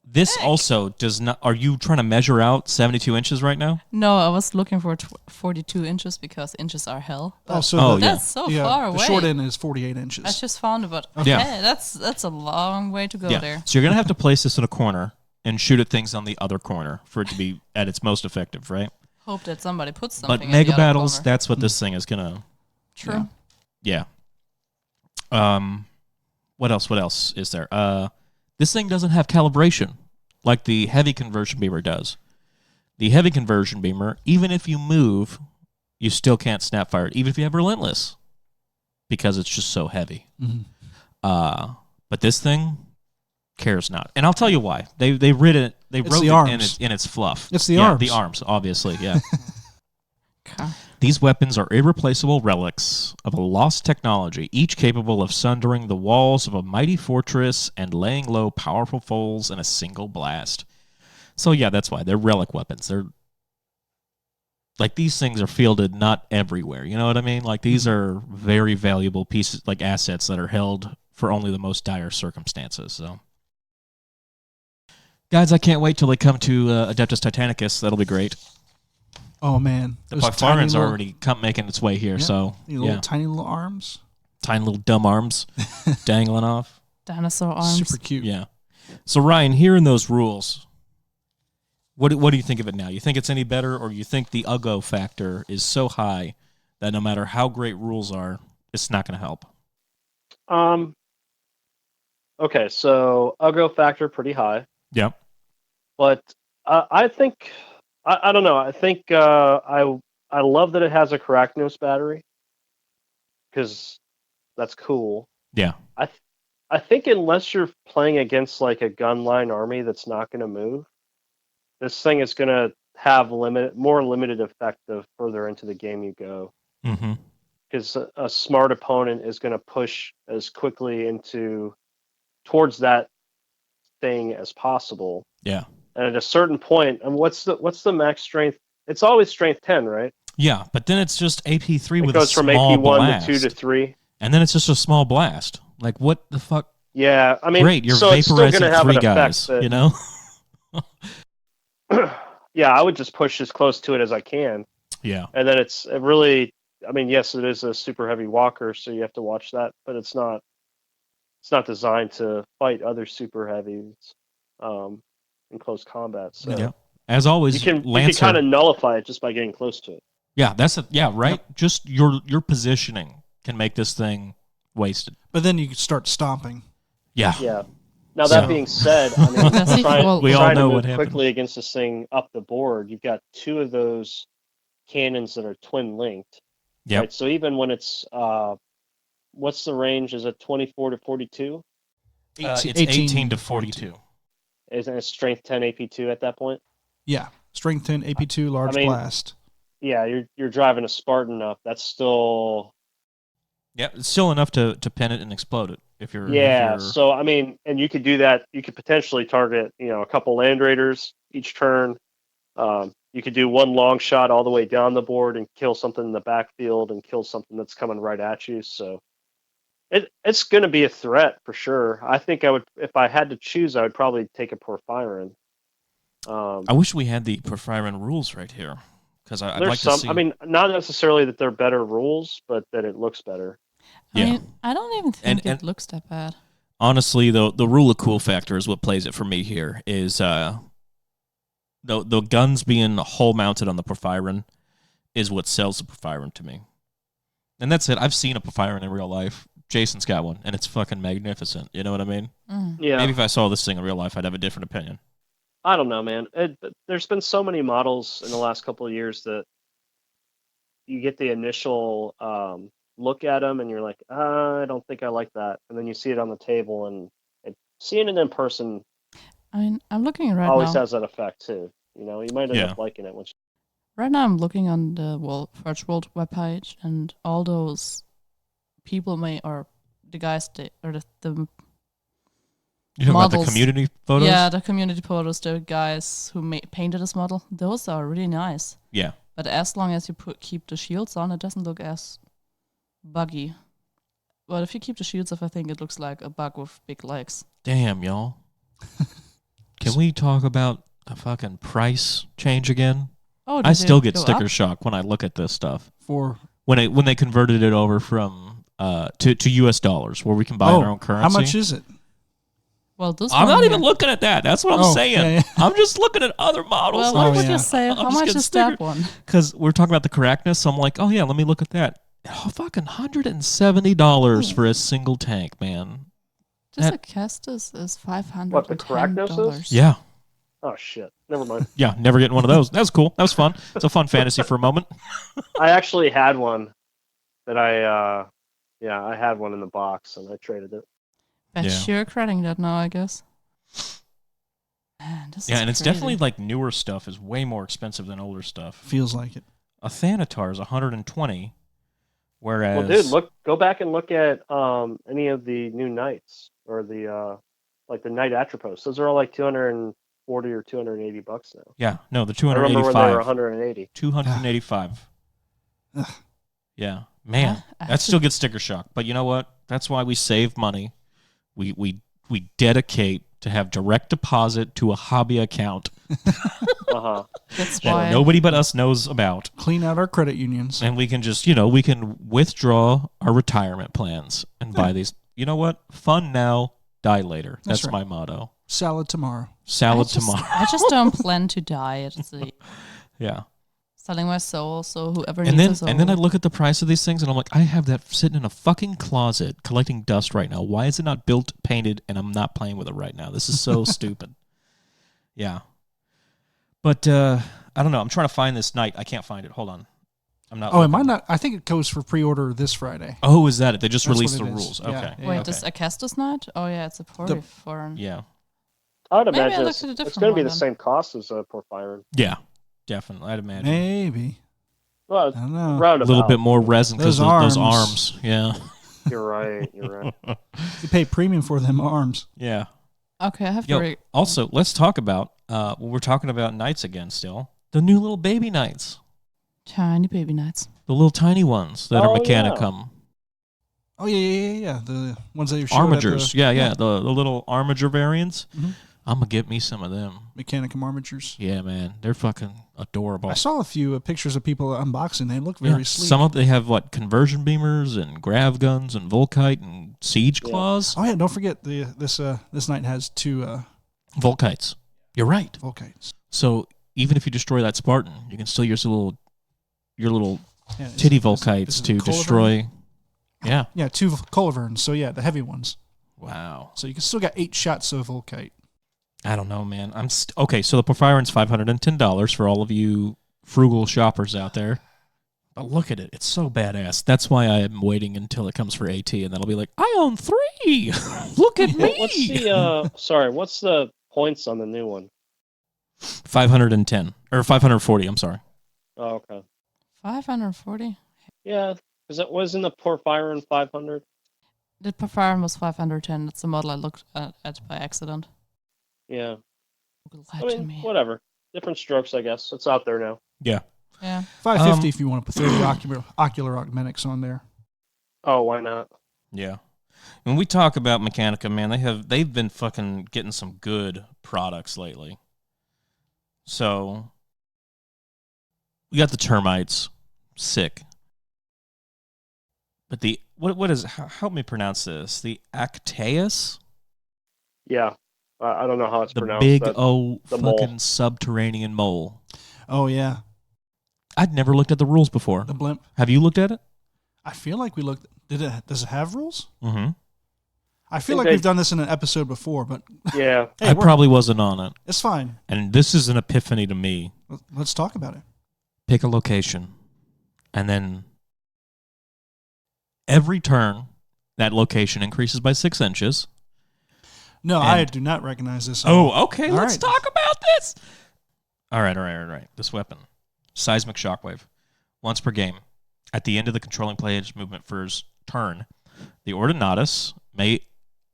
this also does not. Are you trying to measure out 72 inches right now? No, I was looking for 42 inches because inches are hell. Oh, but so Oh, the, yeah. that's so yeah, far away. the short end is 48 inches. I just found it, but okay, Yeah. that's a long way to go Yeah. there. So you're gonna have to place this in a corner and shoot at things on the other corner for it to be at its most effective, right? Hope that somebody puts But something. in mega the other battles, corner. that's what this thing is gonna. True. Yeah. What else? What else is there? This thing doesn't have calibration like the heavy conversion beamer does. The heavy conversion beamer, even if you move, you still can't snap fire it, even if you have relentless, because it's just so heavy. Mhm. But this thing cares not, and I'll tell you why. They wrote it. They It's wrote the it arms. in its fluff. It's the yeah, arms. The arms, obviously. Yeah. Okay. These weapons are irreplaceable relics of a lost technology, each capable of sundering the walls of a mighty fortress and laying low powerful foes in a single blast. So yeah, that's why they're relic weapons. They're like these things are fielded not everywhere. You know what I mean? Like these are very valuable pieces, like assets that are held for only the most dire circumstances. So, guys, I can't wait till they come to Adeptus Titanicus. That'll be great. Oh man, The Those tiny Pytharian's little- already making its way here. Yeah. So the little tiny little arms. tiny little dumb arms dangling off. Dinosaur arms. Super cute. Yeah. So Ryan, hearing those rules, what do you think of it now? You think it's any better, or you think the uggo factor is so high that no matter how great rules are, it's not going to help? Okay, so Uggo factor pretty high, Yep. but I think I don't know. I think I love that it has a Carachnos battery because that's cool. Yeah. I think unless you're playing against like a gunline army that's not going to move, this thing is going to have more limited effect the further into the game you go. Mm-hmm. Because a smart opponent is going to push as quickly towards that thing as possible. Yeah. And at a certain point, and what's the max strength? It's always strength 10, right? Yeah, but then it's just AP3 It with a goes from small AP1 blast. to 2 to 3. And then it's just a small blast. Like, what the fuck? Yeah, I mean, Great, you're so it's still vaporizing going to have 3 an guys, effect. you know? Yeah, I would just push as close to it as I can, Yeah. and then it really. I mean, yes, it is a super heavy walker, so you have to watch that, but it's not. It's not designed to fight other super heavies in close combat. So Yeah. As always, you can Lancer. kind of nullify it just by getting close to it. Yeah, right? Yep. Just your positioning can make this thing wasted. But then you start stomping. Yeah. Yeah. Now that being said, I mean, That's equal. We all trying know to what move happened. quickly against this thing up the board. You've got 2 of those cannons that are twin linked. Yep. Right? So even when it's what's the range? Is it 24 to 42? It's 18 to 42. Isn't it strength 10 AP2 at that point? Yeah, strength 10, AP2, large I mean, blast. Yeah, you're driving a Spartan up. That's still Yeah, it's still enough to pin it and explode it if you're. yeah. So I mean, and you could do that. You could potentially target a couple land raiders each turn. You could do one long shot all the way down the board and kill something in the backfield and kill something that's coming right at you. So it's going to be a threat for sure. I think I would, if I had to choose, I would probably take a Porphyrin. I wish we had the Porphyrin rules right here because I'd There's like some. to see. I mean, not necessarily that they're better rules, but that it looks better. I Yeah. mean, I don't even think And- it looks that bad. Honestly, the rule of cool factor is what plays it for me here. Is the guns being hull mounted on the Porphyrin is what sells the Porphyrin to me. And that's it. I've seen a Porphyrin in real life. Jason's got one, and it's fucking magnificent. You know what I mean? Mm. Yeah. Maybe if I saw this thing in real life, I'd have a different opinion. I don't know, man. There's been so many models in the last couple of years that you get the initial look at them, and you're like, I don't think I like that. And then you see it on the table, and seeing it in person I mean, I'm looking right always now. has that effect too. You might end Yeah. up liking it. Right now, I'm looking on the First World webpage, and all those people or the guys, or the You talking about the Models. community photos? yeah, the community photos, the guys who painted this model, those are really nice. Yeah. But as long as you keep the shields on, it doesn't look as buggy. But if you keep the shields off, I think it looks like a bug with big legs. Damn, y'all. Can we talk about the fucking price change again? Oh, I still get go sticker up? shock when I look at this stuff. For When they converted it over from to US dollars, where we can buy our own currency. how much is it? Well, this I'm one not here. even looking at that. That's what I'm Oh, saying. yeah, yeah. I'm just looking at other models. Well, what Oh, would yeah. you say? I'm How just much getting is that stickered. one? Because we're talking about the correctness, so I'm like, oh yeah, let me look at that. Oh, fucking $170 for a single tank, man. This That- Acastus is $510. What, the Caractos is? Yeah. Oh shit! Never mind. Yeah, never getting one of those. That was cool. That was fun. It's a fun fantasy for a moment. I actually had one that I had one in the box and I traded it. But Yeah. you're credting that now, I guess. Man, this Yeah, is and it's crazy. definitely like newer stuff is way more expensive than older stuff. Feels like it. A Thanatar is 120, whereas Well, dude, go back and look at any of the new knights or the like the knight Atropos. Those are all like 240 or 280 bucks now. yeah, no, the I remember when they were 285, 180. 285. Ugh. Yeah, man, I that still gets sticker shock. But you know what? That's why we save money. We dedicate to have direct deposit to a hobby account That's that why. nobody but us knows about. Clean out our credit unions. And we can just, we can withdraw our retirement plans and buy these. You know what? Fun now, die later. That's That's right. my motto. Salad tomorrow. Salad I just, tomorrow. I just don't plan to die. It's Yeah. selling my soul, so whoever And needs then a soul. I look at the price of these things and I'm like, I have that sitting in a fucking closet collecting dust right now. Why is it not built, painted, and I'm not playing with it right now? This is so stupid. Yeah. But I don't know. I'm trying to find this knight. I can't find it. Hold on. I'm not. Oh, it looking. might not. I think it goes for pre-order this Friday. Oh, is that it? They just That's released what the it is. rules. Yeah, Okay. yeah. Wait, okay. this Acastus Knight? Oh yeah, it's a The- foreign. Yeah. I would Maybe I imagine looked at a it's different going to be one the then. same cost as a Porphyron. Yeah. Definitely. I'd imagine. Maybe. Well, I don't know. round A little bit more resin because Those those arms. arms. Yeah. You're right. You're right. You pay premium for them arms. Yeah. Okay, I have to. Yo, also, let's talk about, we're talking about knights again still. The new little baby knights. Tiny baby knights. The little tiny ones that Oh, are yeah. Mechanicum. Oh yeah. The ones that you're showing at Armigers. the Yeah. The little Armiger variants. Mhm. I'm going to get me some of them. Mechanicum armatures. Yeah, man. They're fucking adorable. I saw a few pictures of people unboxing. They look very Yeah, sleek. some of they have conversion beamers and grav guns and Volkite and siege Yeah. claws. Oh yeah, don't forget this knight has two Volkites. You're right. Volkites. So even if you destroy that Spartan, you can still use your little Yeah, titty is Volkites it to Culliver? destroy. Yeah. Yeah, two Culliverns. So yeah, the heavy ones. Wow. So you can still get 8 shots of Volkite. I don't know, man. Okay. So the Porphyron's $510 for all of you frugal shoppers out there. But look at it; it's so badass. That's why I am waiting until it comes for AT, and then I'll be like, I own 3. Look at me. What's the what's the points on the new one? 510 or 540. I'm sorry. Oh, okay. 540. Yeah, because it was in the Porphyron 500. The Porphyron was 510. That's the model I looked at by accident. Yeah. Google I lied to mean, me. whatever. Different strokes, I guess. It's out there now. Yeah. Yeah. 550 if you want to put 30 ocular augmentics on there. Oh, why not? Yeah. When we talk about Mechanica, man, they've been fucking getting some good products lately. So we got the termites, sick. But the what is help me pronounce this? The Actaeus, Yeah. I don't know how it's the pronounced. big but old the fucking mole. subterranean mole. Oh yeah, I'd never looked at the rules before. the blimp. Have you looked at it? I feel like we looked. Does it have rules? Mm-hmm. I feel think like they- we've done this in an episode before, but Yeah. hey, I probably wasn't on it. it's fine. And this is an epiphany to me. Let's talk about it. Pick a location, and then every turn, that location increases by 6 inches. No, And- I do not recognize this. at all. Okay. All Let's right. talk about this. All right. This weapon, seismic shockwave, once per game. At the end of the controlling player's movement first turn, the Ordinatus may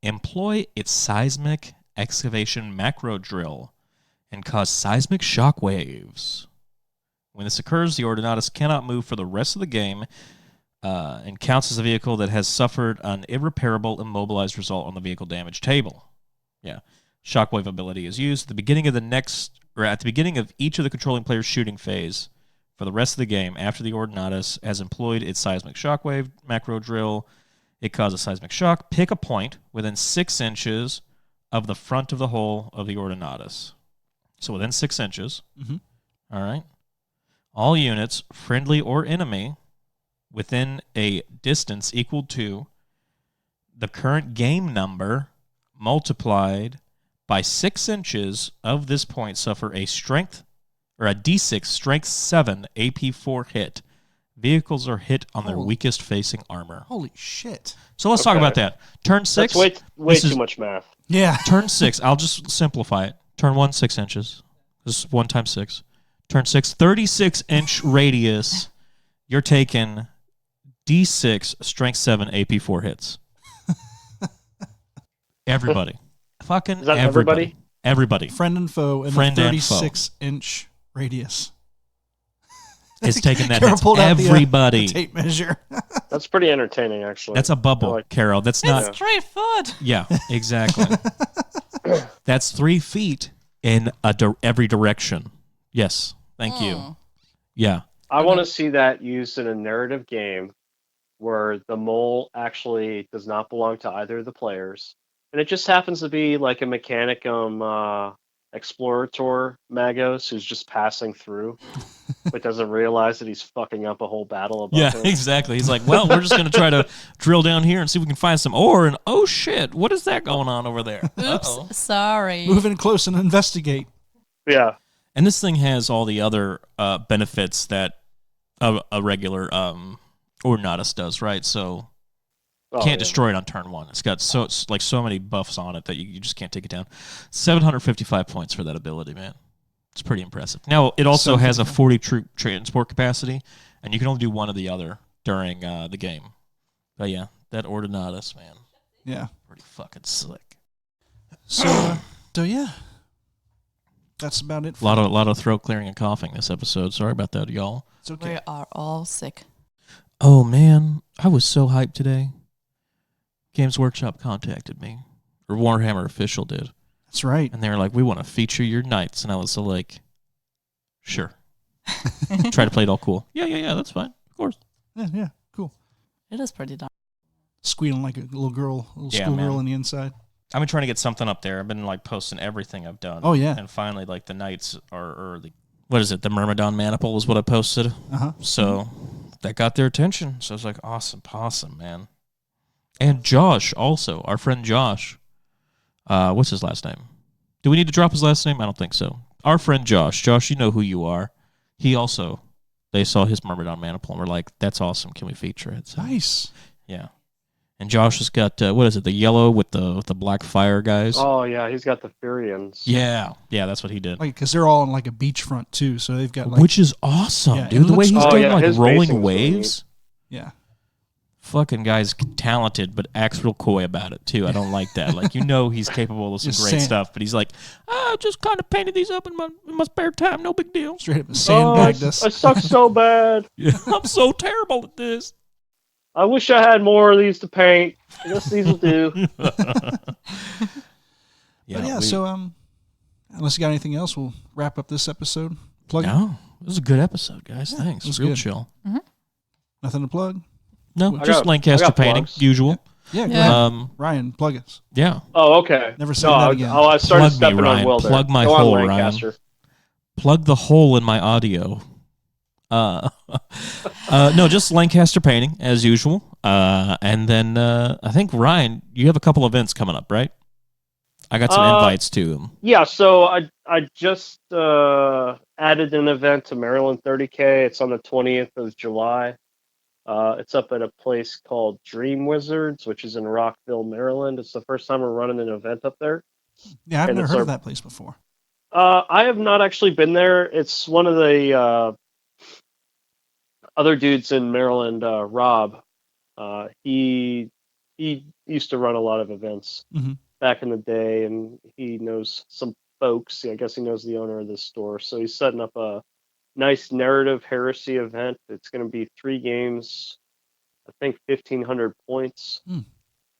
employ its seismic excavation macro drill and cause seismic shockwaves. When this occurs, the Ordinatus cannot move for the rest of the game and counts as a vehicle that has suffered an irreparable immobilized result on the vehicle damage table. Yeah. Shockwave ability is used at the beginning of each of the controlling player's shooting phase for the rest of the game. After the Ordinatus has employed its seismic shockwave macro drill, it causes seismic shock. Pick a point within 6 inches of the front of the hull of the Ordinatus. So within 6 inches. Mm-hmm. All right. All units, friendly or enemy, within a distance equal to the current game number multiplied by 6 inches of this point suffer a strength or a D6 strength 7 AP4 hit. Vehicles are hit on their weakest facing armor. Holy shit. So let's talk about that. Turn 6. That's way too much math. Yeah. Turn 6. I'll just simplify it. Turn 1, 6 inches. This is 1 times 6. Turn 6, 36-inch radius. You're taking D6 strength 7 AP4 hits. Everybody. Fucking Is that everybody. Everybody. Friend and foe in Friend a and foe. 36-inch radius. It's taking that. Caro Hits pulled out everybody. the tape measure. That's pretty entertaining, actually. That's a bubble, I like- Caro. That's not. It's 3 foot. Yeah, exactly. That's 3 feet in every direction. Yes. Thank you. Yeah. I want to see that used in a narrative game where the mole actually does not belong to either of the players. And it just happens to be like a Mechanicum Explorator Magos who's just passing through, but doesn't realize that he's fucking up a whole battle above Yeah, him. exactly. He's like, well, we're just going to try to drill down here and see if we can find some ore. And oh, shit, what is that going on over there? Oops, Uh-oh. sorry. Move in close and investigate. Yeah. And this thing has all the other benefits that a regular Ordinatus does, right? So can't destroy it on turn 1. It's got so many buffs on it that you just can't take it down. 755 points for that ability, man. It's pretty impressive. Now, it also has a 40 troop transport capacity, and you can only do one or the other during the game. But yeah, that Ordinatus, man. Yeah. Pretty fucking slick. So yeah. That's about it. A lot of throat clearing and coughing this episode. Sorry about that, y'all. It's okay. We are all sick. Oh, man. I was so hyped today. Games Workshop contacted me. Or Warhammer Official did. That's right. And they were like, we want to feature your knights. And I was so like, sure. Try to play it all cool. Yeah, that's fine. Of course. Yeah, cool. It is pretty dumb. Squealing like a little Yeah, schoolgirl man. on the inside. I've been trying to get something up there. I've been like posting everything I've done. Oh, yeah. And finally, like the knights or the, what is it? The Myrmidon Maniple is what I posted. Uh-huh. So that got their attention. So I was like, awesome, man. And Josh also, our friend Josh. What's his last name? Do we need to drop his last name? I don't think so. Our friend Josh. Josh, you know who you are. He also, they saw his Myrmidon Maniple and were like, that's awesome. Can we feature it? So, Nice. yeah. And Josh has got, what is it, the yellow with the black fire guys? Oh, yeah, he's got the Furians. Yeah, that's what he did. Like, because they're all on like a beachfront too, so they've got like Which is awesome, Yeah, dude. it The way looks- he's Oh, doing yeah, like his rolling basing's really waves. yeah. Fucking guy's talented, but acts real coy about it too. I don't like that. Like, he's capable of some Just great saying. stuff, but he's like, I just kind of painted these up in my spare time. No big deal. Straight up Oh, sandbagged us. I suck so bad. I'm so terrible at this. I wish I had more of these to paint. I guess these will do. So unless you got anything else, we'll wrap up this episode. Plug it. No, it was a good episode, guys. Thanks. it was Real good. chill. Nothing to plug? No, I just got- Lancaster I got painting, plugs. usual. Yeah, go Yeah. ahead. Ryan, plug us. Yeah. Oh, okay. Never say No, that I, again. I started Plug me, stepping Ryan. on Will there. Plug my Go on, hole, Ryan. Lancaster. Plug the hole in my audio. No, just Lancaster painting as usual. And then I think Ryan, you have a couple events coming up, right? I got some invites to them. Yeah, so I just added an event to Maryland 30K. It's on the 20th of July. It's up at a place called Dream Wizards, which is in Rockville, Maryland. It's the first time we're running an event up there. Yeah, I've and never it's heard our- of that place before. I have not actually been there. It's one of the other dudes in Maryland, Rob. He used to run a lot of events Mhm. back in the day, and he knows some folks. I guess he knows the owner of this store, so he's setting up a nice narrative heresy event. It's going to be 3 games, I think 1,500 points.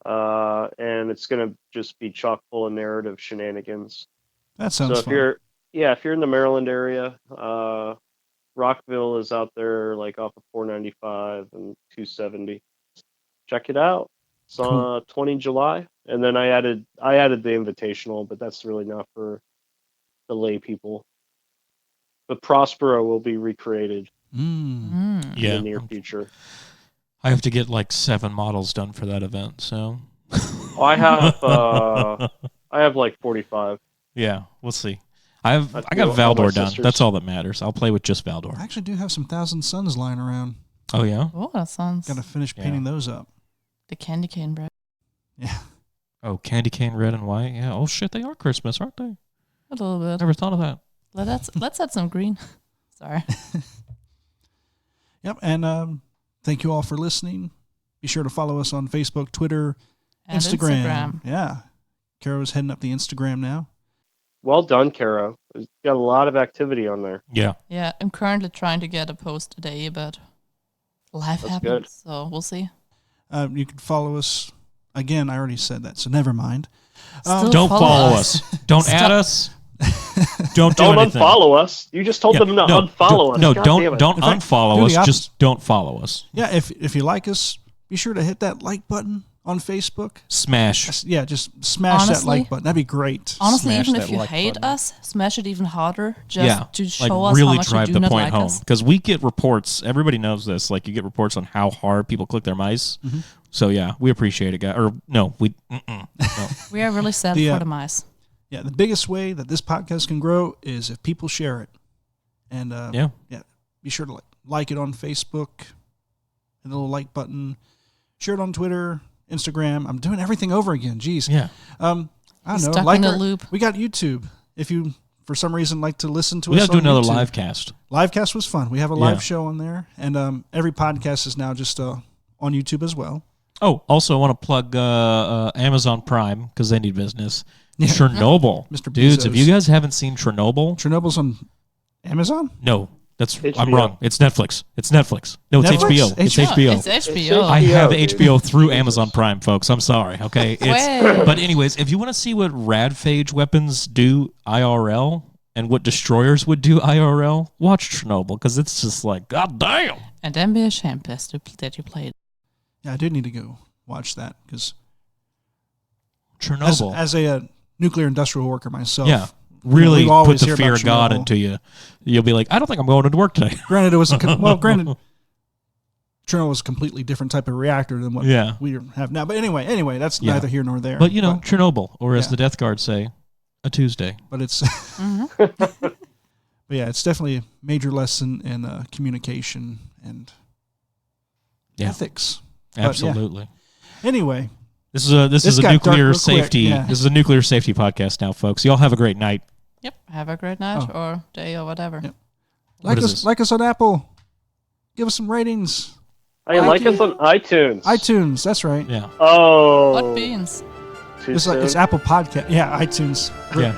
And it's going to just be chock full of narrative shenanigans. That sounds so fun. if you're in the Maryland area, Rockville is out there like off of 495 and 270. Check it out. It's on 20 July, and then I added the invitational, but that's really not for the lay people. But Prospero will be recreated in the near future. I have to get like 7 models done for that event, so I have like 45. Yeah, we'll see. I got Valdor done. That's all that matters. I'll play with just Valdor. I actually do have some Thousand Suns lying around. Oh yeah. Oh, that sounds. Got to finish painting those up. The candy cane bread. Yeah. Oh, candy cane red and white. Yeah. Oh shit, they are Christmas, aren't they? A little bit. Never thought of that. Let's add some green. Sorry. Yep, and thank you all for listening. Be sure to follow us on Facebook, Twitter, And Instagram. Yeah. Caro's heading up the Instagram now. Well done, Caro. There's got a lot of activity on there. Yeah. Yeah, I'm currently trying to get a post a day, but life happens, good. so we'll see. You can follow us. Again, I already said that, so never mind. Don't follow us. Don't add us. Don't anything. Unfollow us. You just told them to unfollow us. No, God don't damn it. unfollow us. Just don't follow us. Yeah, if you like us, be sure to hit that like button on Facebook. Smash. Yeah, just smash that like button. That'd be great. Honestly, Smash even that if you like hate button. us, smash it even harder just to show like us really how much drive you do the not point like home us. because we get reports. Everybody knows this. Like you get reports on how hard people click their mice. Mm-hmm. So yeah, we appreciate it, guys. Or no, we. No. We are really sad for the mice. Yeah, the biggest way that this podcast can grow is if people share it, and be sure to like it on Facebook, hit the little like button, share it on Twitter, Instagram. I'm doing everything over again. Jeez. Yeah. I don't know. Stuck in a loop. We got YouTube. If you, for some reason, like to listen to us, we got to do another YouTube. live cast. Livecast was fun. We have a live show on there, and every podcast is now just on YouTube as well. Oh, also I want to plug Amazon Prime because they need business. Yeah. Chernobyl. Mr. Dudes, Bezos. if you guys haven't seen Chernobyl's on Amazon? No. HBO. I'm wrong. It's Netflix. No, it's Netflix? HBO. It's HBO. It's HBO. I have HBO through Amazon Prime, folks. I'm sorry. Okay. But anyways, if you want to see what radphage weapons do IRL and what destroyers would do IRL, watch Chernobyl because it's just like, god damn. And then be ashamed that you played. Yeah, I do need to go watch that because Chernobyl. As a nuclear industrial worker myself. Yeah. Really put the hear fear about of God Chernobyl. into you. You'll be like, I don't think I'm going to work today. Granted, Chernobyl was a completely different type of reactor than what we have now. But anyway, that's neither here nor there. But Chernobyl, or as the Death Guard say, a Tuesday. But it's but yeah, it's definitely a major lesson in communication and ethics. Absolutely. Anyway, this is a nuclear safety. Yeah. This is a nuclear safety podcast now, folks. Y'all have a great night. Yep. Have a great night or day or whatever. Yep. Like us on Apple. Give us some ratings. Like us on iTunes. iTunes, that's right. Yeah. Oh. What beans? It's Apple Podcast. Yeah, iTunes. Rip.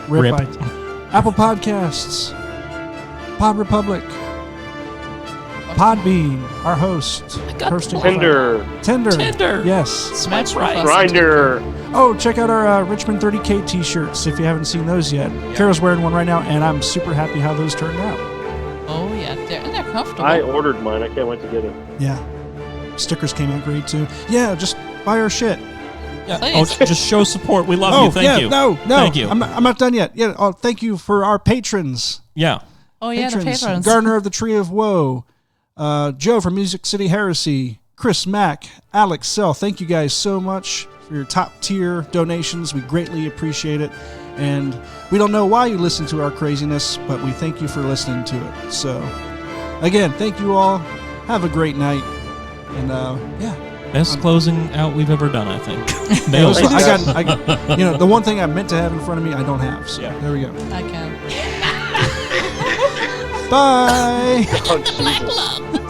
Apple Podcasts. Pod Republic. Podbean, our host. Tinder. Yes. Smash Grindr. Oh, check out our Richmond 30K t-shirts if you haven't seen those yet. Kara's wearing one right now, and I'm super happy how those turned out. Oh, yeah. They're comfortable. I ordered mine. I can't wait to get it. Yeah. Stickers came out great, too. Yeah, just buy our shit. Yeah. Oh, just show support. We love you. Thank you. No. Thank you. I'm not done yet. Yeah. Oh, thank you for our patrons. Yeah. Oh, yeah, the patrons. Gardener of the Tree of Woe. Joe from Music City Heresy, Chris Mack, Alex Sell. Thank you guys so much for your top tier donations. We greatly appreciate it. And we don't know why you listen to our craziness, but we thank you for listening to it. So, again, thank you all. Have a great night. And, Best closing out we've ever done, I think. I got, the one thing I meant to have in front of me, I don't have. So, there we go. I can. Bye. Oh, Jesus.